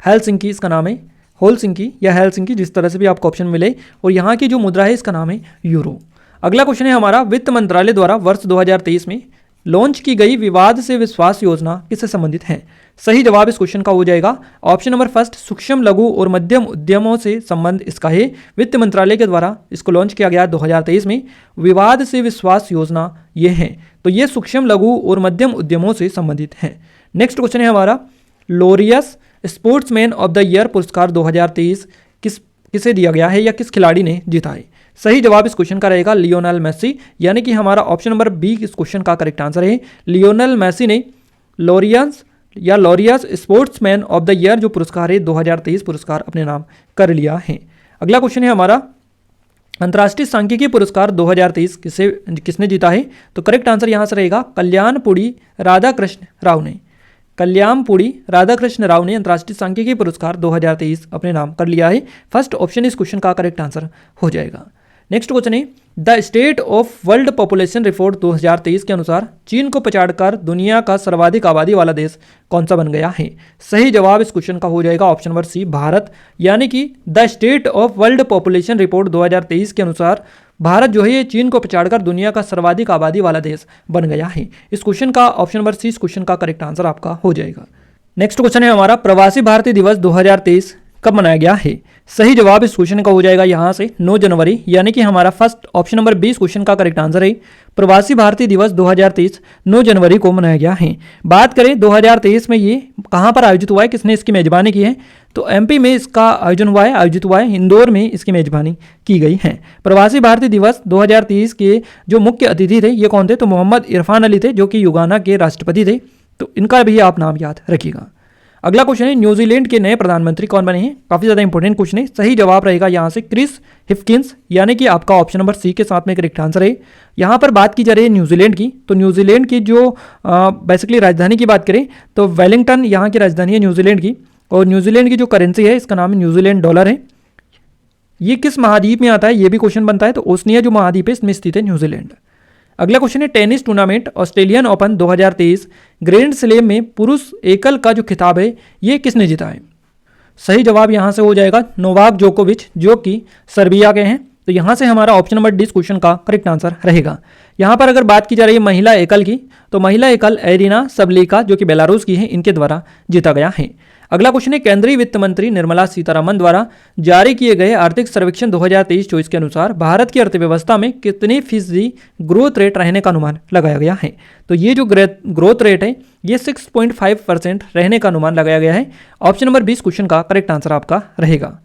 Speaker 1: हेलसिंकी इसका नाम है, हेलसिंकी या हेलसिंकी जिस तरह से भी आपको ऑप्शन मिले। और यहाँ की जो मुद्रा है इसका नाम है यूरो। अगला क्वेश्चन है हमारा, वित्त मंत्रालय द्वारा वर्ष 2023 में लॉन्च की गई विवाद से विश्वास योजना किससे संबंधित है? सही जवाब इस क्वेश्चन का हो जाएगा ऑप्शन नंबर फर्स्ट, सूक्ष्म लघु और मध्यम उद्यमों से संबंध इसका है। वित्त मंत्रालय के द्वारा इसको लॉन्च किया गया 2023 में। विवाद से विश्वास योजना ये है, तो ये सूक्ष्म लघु और मध्यम उद्यमों से संबंधित है। नेक्स्ट क्वेश्चन है हमारा, Laureus sportsman of the year पुरस्कार 2023 किसे दिया गया है या किस खिलाड़ी ने जीता है? सही जवाब इस क्वेश्चन का रहेगा लियोनेल मेसी, यानी कि हमारा ऑप्शन नंबर बी इस क्वेश्चन का करेक्ट आंसर है। लियोनेल मेसी ने Laureus sportsman of the year जो पुरस्कार है 2023 पुरस्कार अपने नाम कर लिया है। अगला क्वेश्चन है हमारा, अंतर्राष्ट्रीय सांख्यिकी पुरस्कार 2023 किसने जीता है? तो करेक्ट आंसर यहाँ से रहेगा कल्याणपुड़ी राधाकृष्ण राव ने। कल्याणपुड़ी राधाकृष्ण राव ने अंतर्राष्ट्रीय सांख्यिकी पुरस्कार 2023 अपने नाम कर लिया है। फर्स्ट ऑप्शन इस क्वेश्चन का करेक्ट आंसर हो जाएगा। नेक्स्ट क्वेश्चन है, the state of world population report 2023 के अनुसार चीन को पछाड़कर दुनिया का सर्वाधिक आबादी वाला देश कौन सा बन गया है? सही जवाब इस क्वेश्चन का हो जाएगा ऑप्शन नंबर सी भारत, यानी कि the state of world population report 2023 के अनुसार भारत जो है ये चीन को पछाड़कर दुनिया का सर्वाधिक आबादी वाला देश बन गया है। इस क्वेश्चन का ऑप्शन नंबर सी इस क्वेश्चन का करेक्ट आंसर आपका हो जाएगा। नेक्स्ट क्वेश्चन है हमारा, प्रवासी भारतीय दिवस 2023 कब मनाया गया है? सही जवाब इस क्वेश्चन का हो जाएगा यहाँ से 9 जनवरी, यानी कि हमारा फर्स्ट ऑप्शन नंबर 20 क्वेश्चन का करेक्ट आंसर है। प्रवासी भारतीय दिवस 2023 9 जनवरी को मनाया गया है। बात करें 2023 में ये कहाँ पर आयोजित हुआ है, किसने इसकी मेजबानी की है, तो एमपी में इसका आयोजित हुआ है, इंदौर में इसकी मेजबानी की गई है। प्रवासी भारतीय दिवस 2023 के जो मुख्य अतिथि थे ये कौन थे, तो मोहम्मद इरफान अली थे, जो कि युगाना के राष्ट्रपति थे, तो इनका भी आप नाम याद रखिएगा। अगला क्वेश्चन है, न्यूजीलैंड के नए प्रधानमंत्री कौन बने हैं? काफी ज्यादा इंपॉर्टेंट क्वेश्चन है। सही जवाब रहेगा यहाँ से क्रिस हिफकिंस, यानी कि आपका ऑप्शन नंबर सी के साथ में करेक्ट आंसर है। यहाँ पर बात की जा रही है न्यूजीलैंड की, तो न्यूजीलैंड की जो बेसिकली राजधानी की बात करें तो वेलिंगटन यहाँ की राजधानी है न्यूजीलैंड की, और न्यूजीलैंड की जो करेंसी है इसका नाम न्यूजीलैंड डॉलर है। ये किस महाद्वीप में आता है ये भी क्वेश्चन बनता है, तो ओसनिया जो महाद्वीप है इसमें स्थित है न्यूजीलैंड। अगला क्वेश्चन है, tennis tournament Australian open 2023 grand slam में पुरुष एकल का जो खिताब है ये किसने जीता है? सही जवाब यहाँ से हो जाएगा नोवाक जोकोविच, जो कि सर्बिया के हैं, तो यहाँ से हमारा ऑप्शन नंबर डी क्वेश्चन का करेक्ट आंसर रहेगा। यहाँ पर अगर बात की जा रही है महिला एकल की, तो महिला एकल एरिना सबलीका जो कि बेलारूस की है, इनके द्वारा जीता गया है। अगला क्वेश्चन है, केंद्रीय वित्त मंत्री निर्मला सीतारमन द्वारा जारी किए गए आर्थिक सर्वेक्षण 2023-24 के अनुसार भारत की अर्थव्यवस्था में कितनी फीसदी ग्रोथ रेट रहने का अनुमान लगाया गया है? तो ये जो ग्रोथ रेट है ये 6.5% रहने का अनुमान लगाया गया है। ऑप्शन नंबर 20 क्वेश्चन का करेक्ट आंसर आपका रहेगा।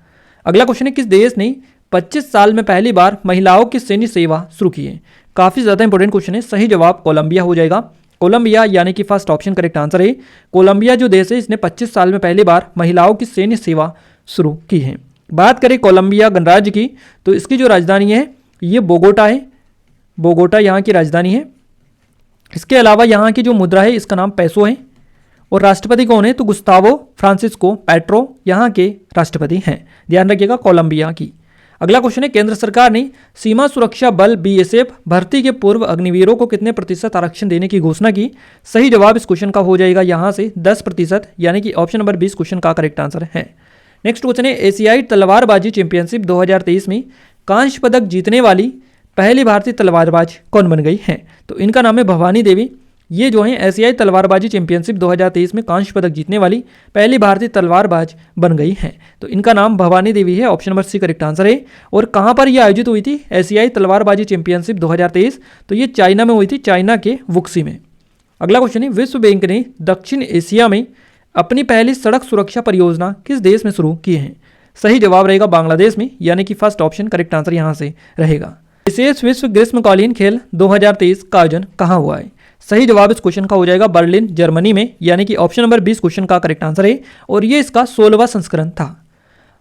Speaker 1: अगला क्वेश्चन है, किस देश ने 25 साल में पहली बार महिलाओं की सैन्य सेवा शुरू की है? काफी ज्यादा इंपॉर्टेंट क्वेश्चन है। सही जवाब कोलंबिया हो जाएगा। कोलंबिया यानी कि फर्स्ट ऑप्शन करेक्ट आंसर है। कोलंबिया जो देश है इसने 25 साल में पहली बार महिलाओं की सैन्य सेवा शुरू की है। बात करें कोलंबिया गणराज्य की, तो इसकी जो राजधानी है ये बोगोटा है, बोगोटा यहाँ की राजधानी है। इसके अलावा यहाँ की जो मुद्रा है इसका नाम पैसो है, और राष्ट्रपति कौन है, तो गुस्तावो फ्रांसिस्को पेट्रो यहाँ के राष्ट्रपति हैं। ध्यान रखिएगा कोलंबिया की। अगला क्वेश्चन है, केंद्र सरकार ने सीमा सुरक्षा बल बीएसएफ भर्ती के पूर्व अग्निवीरों को कितने प्रतिशत आरक्षण देने की घोषणा की? सही जवाब इस क्वेश्चन का हो जाएगा यहाँ से 10%, यानी कि ऑप्शन नंबर 20 क्वेश्चन का करेक्ट आंसर है। नेक्स्ट क्वेश्चन है, एशियाई तलवारबाजी चैंपियनशिप 2023 में कांस्य पदक जीतने वाली पहली भारतीय तलवारबाज कौन बन गई है? तो इनका नाम है भवानी देवी। ये जो है एशियाई तलवारबाजी चैंपियनशिप 2023 में कांस्य पदक जीतने वाली पहली भारतीय तलवारबाज बन गई हैं, तो इनका नाम भवानी देवी है। Option number C correct answer है। और कहाँ पर यह आयोजित हुई थी एशियाई तलवारबाजी चैंपियनशिप 2023? तो ये चाइना में हुई थी, चाइना के वुक्सी में। अगला क्वेश्चन है, विश्व बैंक ने दक्षिण एशिया में अपनी पहली सड़क सुरक्षा परियोजना किस देश में शुरू की है? सही जवाब रहेगा बांग्लादेश में, यानी कि फर्स्ट ऑप्शन करेक्ट आंसर यहाँ से रहेगा। विशेष विश्व ग्रीष्मकालीन खेल 2023 का आयोजन कहाँ हुआ है? सही जवाब इस क्वेश्चन का हो जाएगा बर्लिन जर्मनी में, यानी कि ऑप्शन नंबर 20 क्वेश्चन का करेक्ट आंसर है, और ये इसका 16वां संस्करण था।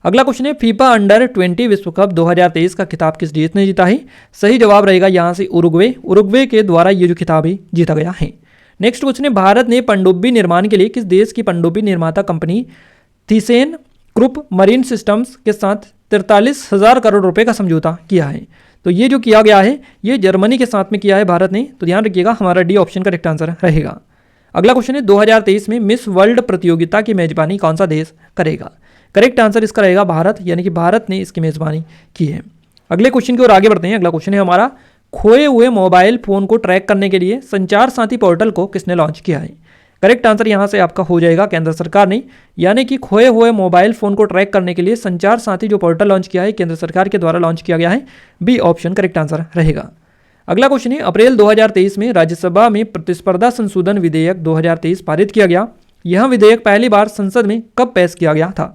Speaker 1: अगला क्वेश्चन है, फीफा अंडर 20 विश्व कप 2023 का खिताब किस देश ने जीता है? सही जवाब रहेगा यहाँ से उरुग्वे के द्वारा ये जो खिताब है जीता गया है। नेक्स्ट क्वेश्चन है, भारत ने पनडुब्बी निर्माण के लिए किस देश की पनडुब्बी निर्माता कंपनी थीसेन ग्रुप मरीन सिस्टम्स के साथ 43,000 करोड़ रुपए का समझौता किया है? तो ये जो किया गया है ये जर्मनी के साथ में किया है भारत ने, तो ध्यान रखिएगा हमारा डी ऑप्शन करेक्ट आंसर रहेगा। अगला क्वेश्चन है, 2023 में मिस वर्ल्ड प्रतियोगिता की मेजबानी कौन सा देश करेगा? करेक्ट आंसर इसका रहेगा भारत, यानी कि भारत ने इसकी मेजबानी की है। अगले क्वेश्चन की ओर आगे बढ़ते हैं। अगला क्वेश्चन है हमारा, खोए हुए मोबाइल फोन को ट्रैक करने के लिए संचार साथी पोर्टल को किसने लॉन्च किया है? करेक्ट आंसर यहाँ से आपका हो जाएगा केंद्र सरकार ने, यानी कि खोए हुए मोबाइल फोन को ट्रैक करने के लिए संचार साथी जो पोर्टल लॉन्च किया है केंद्र सरकार के द्वारा लॉन्च किया गया है। बी ऑप्शन करेक्ट आंसर रहेगा। अगला क्वेश्चन है, अप्रैल 2023 में राज्यसभा में प्रतिस्पर्धा संशोधन विधेयक 2023 पारित किया गया। यह विधेयक पहली बार संसद में कब पेश किया गया था?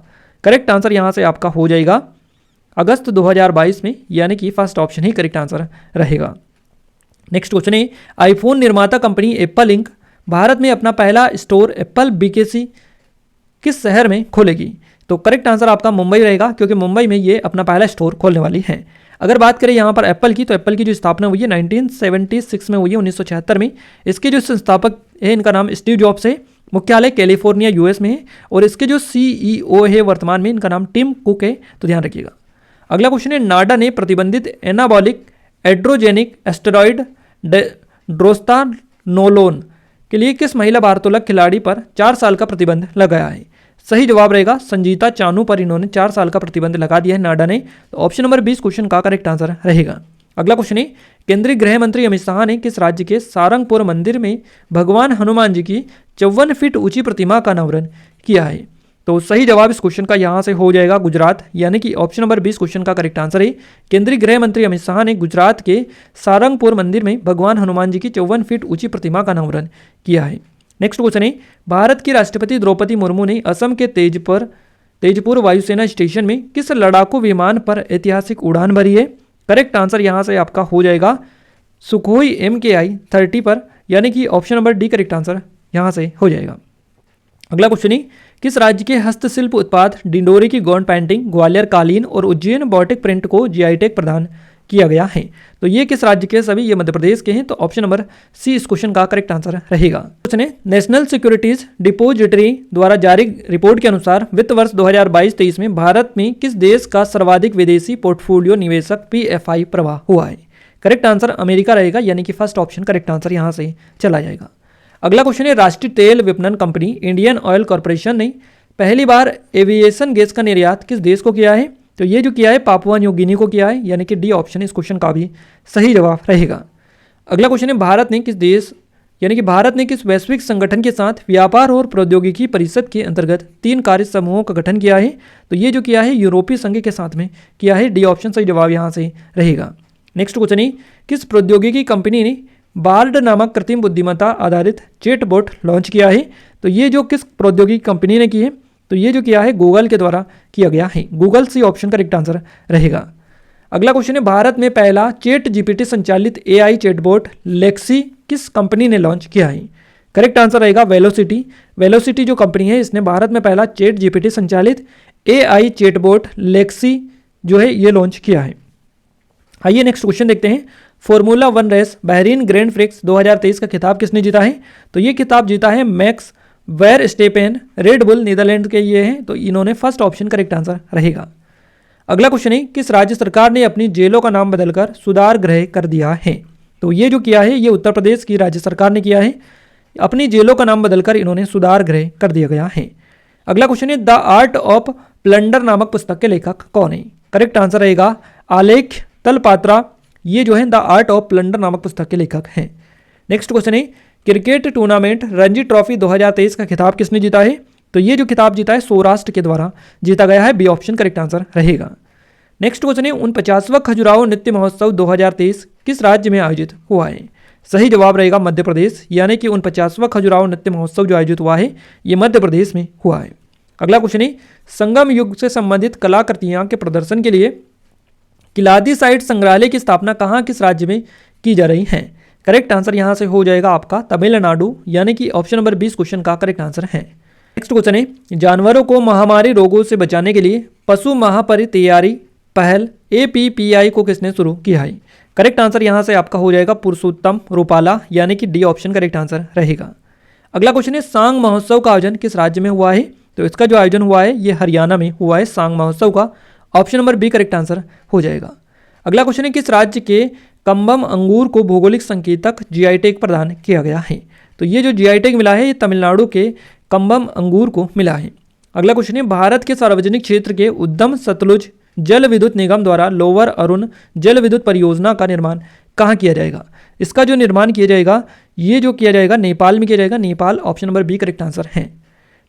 Speaker 1: करेक्ट आंसर यहाँ से आपका हो जाएगा अगस्त 2022 में, यानी कि फर्स्ट ऑप्शन ही करेक्ट आंसर रहेगा। नेक्स्ट क्वेश्चन है, आईफोन निर्माता कंपनी एप्पल इंक भारत में अपना पहला स्टोर एप्पल बीकेसी किस शहर में खोलेगी? तो करेक्ट आंसर आपका मुंबई रहेगा, क्योंकि मुंबई में ये अपना पहला स्टोर खोलने वाली है। अगर बात करें यहाँ पर एप्पल की, तो एप्पल की जो स्थापना हुई है 1976 में हुई है, 1976 में। इसके जो संस्थापक है इनका नाम स्टीव जॉब्स है, मुख्यालय कैलिफोर्निया यूएस में है, और इसके जो सीईओ है वर्तमान में इनका नाम टिम कुक है, तो ध्यान रखिएगा। अगला क्वेश्चन है, नाडा ने प्रतिबंधित एनाबॉलिक एड्रोजेनिक एस्टेरॉइड ड्रोस्टानोलोन के लिए किस महिला भारोत्तोलक खिलाड़ी पर 4 साल का प्रतिबंध लगाया है? सही जवाब रहेगा संजीता चानू पर इन्होंने 4 साल का प्रतिबंध लगा दिया है नाडा ने, तो ऑप्शन नंबर 20 क्वेश्चन का करेक्ट आंसर रहेगा। अगला क्वेश्चन है, केंद्रीय गृह मंत्री अमित शाह ने किस राज्य के सारंगपुर मंदिर में भगवान हनुमान जी की 54 फीट ऊंची प्रतिमा का अनावरण किया है? तो सही जवाब इस क्वेश्चन का यहाँ से हो जाएगा गुजरात, यानी कि ऑप्शन नंबर 20 क्वेश्चन का करेक्ट आंसर है। केंद्रीय गृह मंत्री अमित शाह ने गुजरात के सारंगपुर मंदिर में भगवान हनुमान जी की 54 फीट ऊंची प्रतिमा का अनावरण किया है। नेक्स्ट क्वेश्चन है, भारत की राष्ट्रपति द्रौपदी मुर्मू ने असम के तेजपुर वायुसेना स्टेशन में किस लड़ाकू विमान पर ऐतिहासिक उड़ान भरी है? करेक्ट आंसर यहाँ से आपका हो जाएगा सुखोई MKI 30 पर, यानी कि option number D correct answer यहाँ से हो जाएगा। अगला क्वेश्चन है, किस राज्य के हस्तशिल्प उत्पाद डिंडोरी की गोंड पेंटिंग, ग्वालियर कालीन और उज्जैन बॉटिक प्रिंट को GI टैग प्रदान किया गया है? तो ये किस राज्य के? सभी ये मध्य प्रदेश के हैं, तो ऑप्शन नंबर सी इस क्वेश्चन का करेक्ट आंसर रहेगा। क्वेश्चन है, नेशनल सिक्योरिटीज डिपोजिटरी द्वारा जारी रिपोर्ट के अनुसार वित्त वर्ष 2022-23 में भारत में किस देश का सर्वाधिक विदेशी पोर्टफोलियो निवेशक PFI प्रवाह हुआ है? करेक्ट आंसर अमेरिका रहेगा, यानी कि फर्स्ट ऑप्शन करेक्ट आंसर यहाँ से चला जाएगा। अगला क्वेश्चन है, राष्ट्रीय तेल विपणन कंपनी इंडियन ऑयल कॉर्पोरेशन ने पहली बार एविएशन गैस का निर्यात किस देश को किया है? तो ये जो किया है पापुआ न्यू गिनी को किया है, यानी कि डी ऑप्शन इस क्वेश्चन का भी सही जवाब रहेगा। अगला क्वेश्चन है, भारत ने किस वैश्विक संगठन के साथ व्यापार और प्रौद्योगिकी परिषद के अंतर्गत 3 कार्य समूहों का गठन किया है? तो ये जो किया है यूरोपीय संघ के साथ में किया है, डी ऑप्शन सही जवाब यहाँ से रहेगा। नेक्स्ट क्वेश्चन है, किस प्रौद्योगिकी कंपनी ने बार्ड नामक कृत्रिम बुद्धिमत्ता आधारित चैटबॉट लॉन्च किया है? तो ये जो किस प्रौद्योगिकी कंपनी ने की है? तो ये जो किया है गूगल के द्वारा किया गया है, Google C option correct answer रहेगा। अगला क्वेश्चन है, भारत में पहला चैट GPT संचालित AI चैटबॉट लेक्सी किस कंपनी ने लॉन्च किया है? करेक्ट आंसर रहेगा वेलोसिटी जो कंपनी है, इसने भारत में पहला चैट GPT संचालित AI चैटबॉट लेक्सी जो है ये लॉन्च किया है। आइए नेक्स्ट क्वेश्चन देखते हैं, formula 1 race Bahrain Grand Prix 2023 का खिताब किसने जीता है? तो ये खिताब जीता है मैक्स वेरस्टेपेन, रेड बुल नीदरलैंड के ये हैं, तो इन्होंने फर्स्ट ऑप्शन करेक्ट आंसर रहेगा। अगला क्वेश्चन है, किस राज्य सरकार ने अपनी जेलों का नाम बदलकर सुधार गृह कर दिया है? तो ये जो किया है ये उत्तर प्रदेश की राज्य सरकार ने किया है, अपनी जेलों का नाम बदलकर इन्होंने सुधार गृह कर दिया गया है। अगला क्वेश्चन है, द आर्ट ऑफ प्लंडर नामक पुस्तक के लेखक कौन है? करेक्ट आंसर रहेगा आलेख तलपात्रा, ये जो है द आर्ट ऑफ प्लंडर नामक पुस्तक के लेखक हैं। नेक्स्ट क्वेश्चन है, क्रिकेट टूर्नामेंट रणजी ट्रॉफी 2023 का खिताब किसने जीता है? तो ये जो खिताब जीता है सौराष्ट्र के द्वारा जीता गया है, बी ऑप्शन करेक्ट आंसर रहेगा। नेक्स्ट क्वेश्चन है, 49वां खजुराहो नृत्य महोत्सव 2023 किस राज्य में आयोजित हुआ है? सही जवाब रहेगा मध्य प्रदेश, यानी कि 49वां खजुराहो नृत्य महोत्सव जो आयोजित हुआ है ये मध्य प्रदेश में हुआ है। अगला क्वेश्चन है, संगम युग से संबंधित कलाकृतियां के प्रदर्शन के लिए किलादी साइट संग्रहालय की स्थापना कहाँ किस राज्य में की जा रही है? करेक्ट आंसर यहाँ से हो जाएगा आपका तमिलनाडु, यानी कि ऑप्शन नंबर 20 क्वेश्चन का करेक्ट आंसर है। नेक्स्ट क्वेश्चन है, जानवरों को महामारी रोगों से बचाने के लिए पशु महापरि तैयारी पहल APPI को किसने शुरू किया है? करेक्ट आंसर यहाँ से आपका हो जाएगा पुरुषोत्तम रूपाला, यानी कि डी ऑप्शन करेक्ट आंसर रहेगा। अगला क्वेश्चन है, सांग महोत्सव का आयोजन किस राज्य में हुआ है? तो इसका जो आयोजन हुआ है ये हरियाणा में हुआ है सांग महोत्सव का, option number B correct answer हो जाएगा। अगला क्वेश्चन है, किस राज्य के कम्बम अंगूर को भौगोलिक संकेतक GI टैग प्रदान किया गया है? तो ये जो GI टैग मिला है ये तमिलनाडु के कम्बम अंगूर को मिला है। अगला क्वेश्चन है, भारत के सार्वजनिक क्षेत्र के उद्यम सतलुज जल विद्युत निगम द्वारा लोअर अरुण जल विद्युत परियोजना का निर्माण कहाँ किया जाएगा? इसका जो निर्माण किया जाएगा ये जो किया जाएगा नेपाल में किया जाएगा, Nepal option number B correct answer है।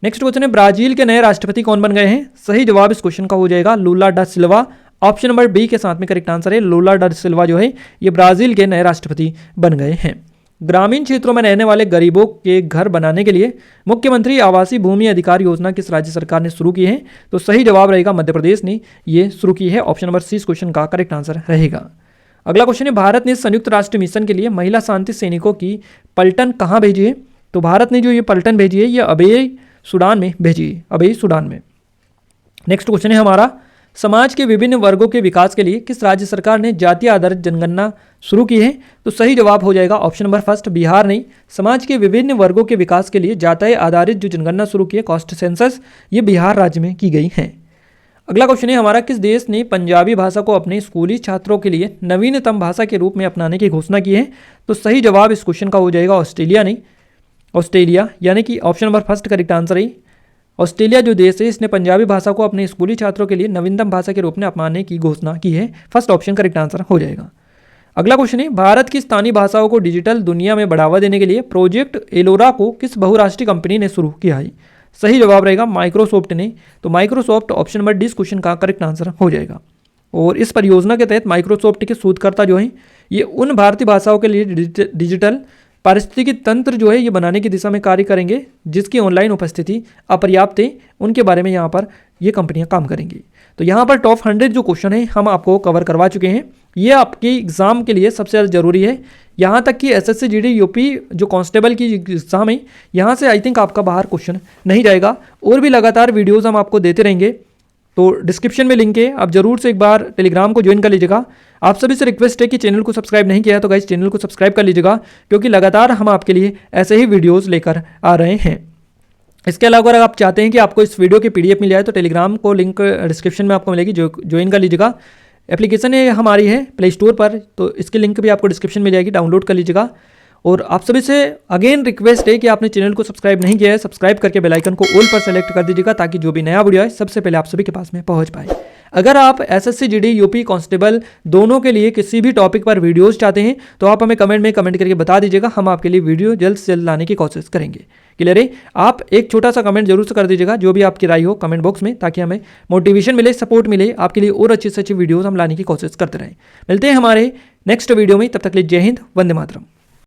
Speaker 1: नेक्स्ट क्वेश्चन है, ब्राजील के नए राष्ट्रपति कौन बन गए हैं? सही जवाब इस क्वेश्चन का हो जाएगा लूला डा सिल्वा, ऑप्शन नंबर बी के साथ में करेक्ट आंसर है। लूला डा सिल्वा जो है ये ब्राजील के नए राष्ट्रपति बन गए हैं। ग्रामीण क्षेत्रों में रहने वाले गरीबों के घर बनाने के लिए मुख्यमंत्री आवासीय भूमि अधिकार योजना किस राज्य सरकार ने शुरू की है? तो सही जवाब रहेगा मध्य प्रदेश ने ये शुरू की है, ऑप्शन नंबर सी इस क्वेश्चन का करेक्ट आंसर रहेगा। अगला क्वेश्चन है, भारत ने संयुक्त राष्ट्र मिशन के लिए महिला शांति सैनिकों की पलटन कहाँ भेजी है? तो भारत ने जो ये पलटन भेजी है ये अबेय सूडान में भेजी है, अबेय सूडान में। नेक्स्ट क्वेश्चन है हमारा, समाज के विभिन्न वर्गों के विकास के लिए किस राज्य सरकार ने जातीय आधारित जनगणना शुरू की है? तो सही जवाब हो जाएगा ऑप्शन नंबर फर्स्ट बिहार ने समाज के विभिन्न वर्गों के विकास के लिए जातीय आधारित जो जनगणना शुरू की है कास्ट सेंसस ये बिहार राज्य में की गई है। अगला क्वेश्चन है हमारा, किस देश ने पंजाबी भाषा को अपने स्कूली छात्रों के लिए नवीनतम भाषा के रूप में अपनाने की घोषणा की है? तो सही जवाब इस क्वेश्चन का हो जाएगा ऑस्ट्रेलिया ने, ऑस्ट्रेलिया यानी कि option number first correct answer है। ऑस्ट्रेलिया जो देश है इसने पंजाबी भाषा को अपने स्कूली छात्रों के लिए नवीनतम भाषा के रूप में अपनाने की घोषणा की है, फर्स्ट ऑप्शन करेक्ट आंसर हो जाएगा। अगला क्वेश्चन है, भारत की स्थानीय भाषाओं को डिजिटल दुनिया में बढ़ावा देने के लिए प्रोजेक्ट एलोरा को किस बहुराष्ट्रीय कंपनी ने शुरू किया है? सही जवाब रहेगा माइक्रोसॉफ्ट ने। तो माइक्रोसॉफ्ट ऑप्शन नंबर डी इस क्वेश्चन का करेक्ट आंसर हो जाएगा। और इस परियोजना के तहत माइक्रोसॉफ्ट के शोधकर्ता जो हैं ये उन भारतीय भाषाओं के लिए डिजिटल पारिस्थितिकी तंत्र जो है ये बनाने की दिशा में कार्य करेंगे जिसकी ऑनलाइन उपस्थिति अपर्याप्त है, उनके बारे में यहाँ पर ये कंपनियाँ काम करेंगी। तो यहाँ पर टॉप 100 जो क्वेश्चन है हम आपको कवर करवा चुके हैं। ये आपके एग्ज़ाम के लिए सबसे ज़्यादा जरूरी है। यहाँ तक कि एसएससी जीडी यूपी जो कांस्टेबल की एग्ज़ाम है यहाँ से आई थिंक आपका बाहर क्वेश्चन नहीं जाएगा। और भी लगातार वीडियोज़ हम आपको देते रहेंगे। तो डिस्क्रिप्शन में लिंक है, आप जरूर से एक बार टेलीग्राम को ज्वाइन कर लीजिएगा। आप सभी से रिक्वेस्ट है कि चैनल को सब्सक्राइब नहीं किया है तो गाइस चैनल को सब्सक्राइब कर लीजिएगा, क्योंकि लगातार हम आपके लिए ऐसे ही वीडियोस लेकर आ रहे हैं। इसके अलावा अगर आप चाहते हैं कि आपको इस वीडियो की पीडीएफ मिल जाए तो टेलीग्राम को लिंक डिस्क्रिप्शन में आपको मिलेगी, ज्वाइन कर लीजिएगा। एप्लीकेशन है हमारी है प्ले स्टोर पर, तो इसकी लिंक भी आपको डिस्क्रिप्शन में जाएगी, डाउनलोड कर लीजिएगा। और आप सभी से अगेन रिक्वेस्ट है कि आपने चैनल को सब्सक्राइब नहीं किया है, सब्सक्राइब करके बेल आइकन को ऑल पर सेलेक्ट कर दीजिएगा ताकि जो भी नया वीडियो है सबसे पहले आप सभी के पास में पहुंच पाए। अगर आप एसएससी जीडी यूपी कांस्टेबल दोनों के लिए किसी भी टॉपिक पर वीडियोस चाहते हैं तो आप हमें कमेंट में कमेंट करके बता दीजिएगा, हम आपके लिए वीडियो जल्द से जल्द लाने की कोशिश करेंगे। क्लियर है? आप एक छोटा सा कमेंट जरूर से कर दीजिएगा, जो भी आपकी राय हो कमेंट बॉक्स में, ताकि हमें मोटिवेशन मिले, सपोर्ट मिले, आपके लिए और अच्छी से अच्छी वीडियोस हम लाने की कोशिश करते रहें। मिलते हैं हमारे नेक्स्ट वीडियो में, तब तक के लिए जय हिंद, वंदे मातरम।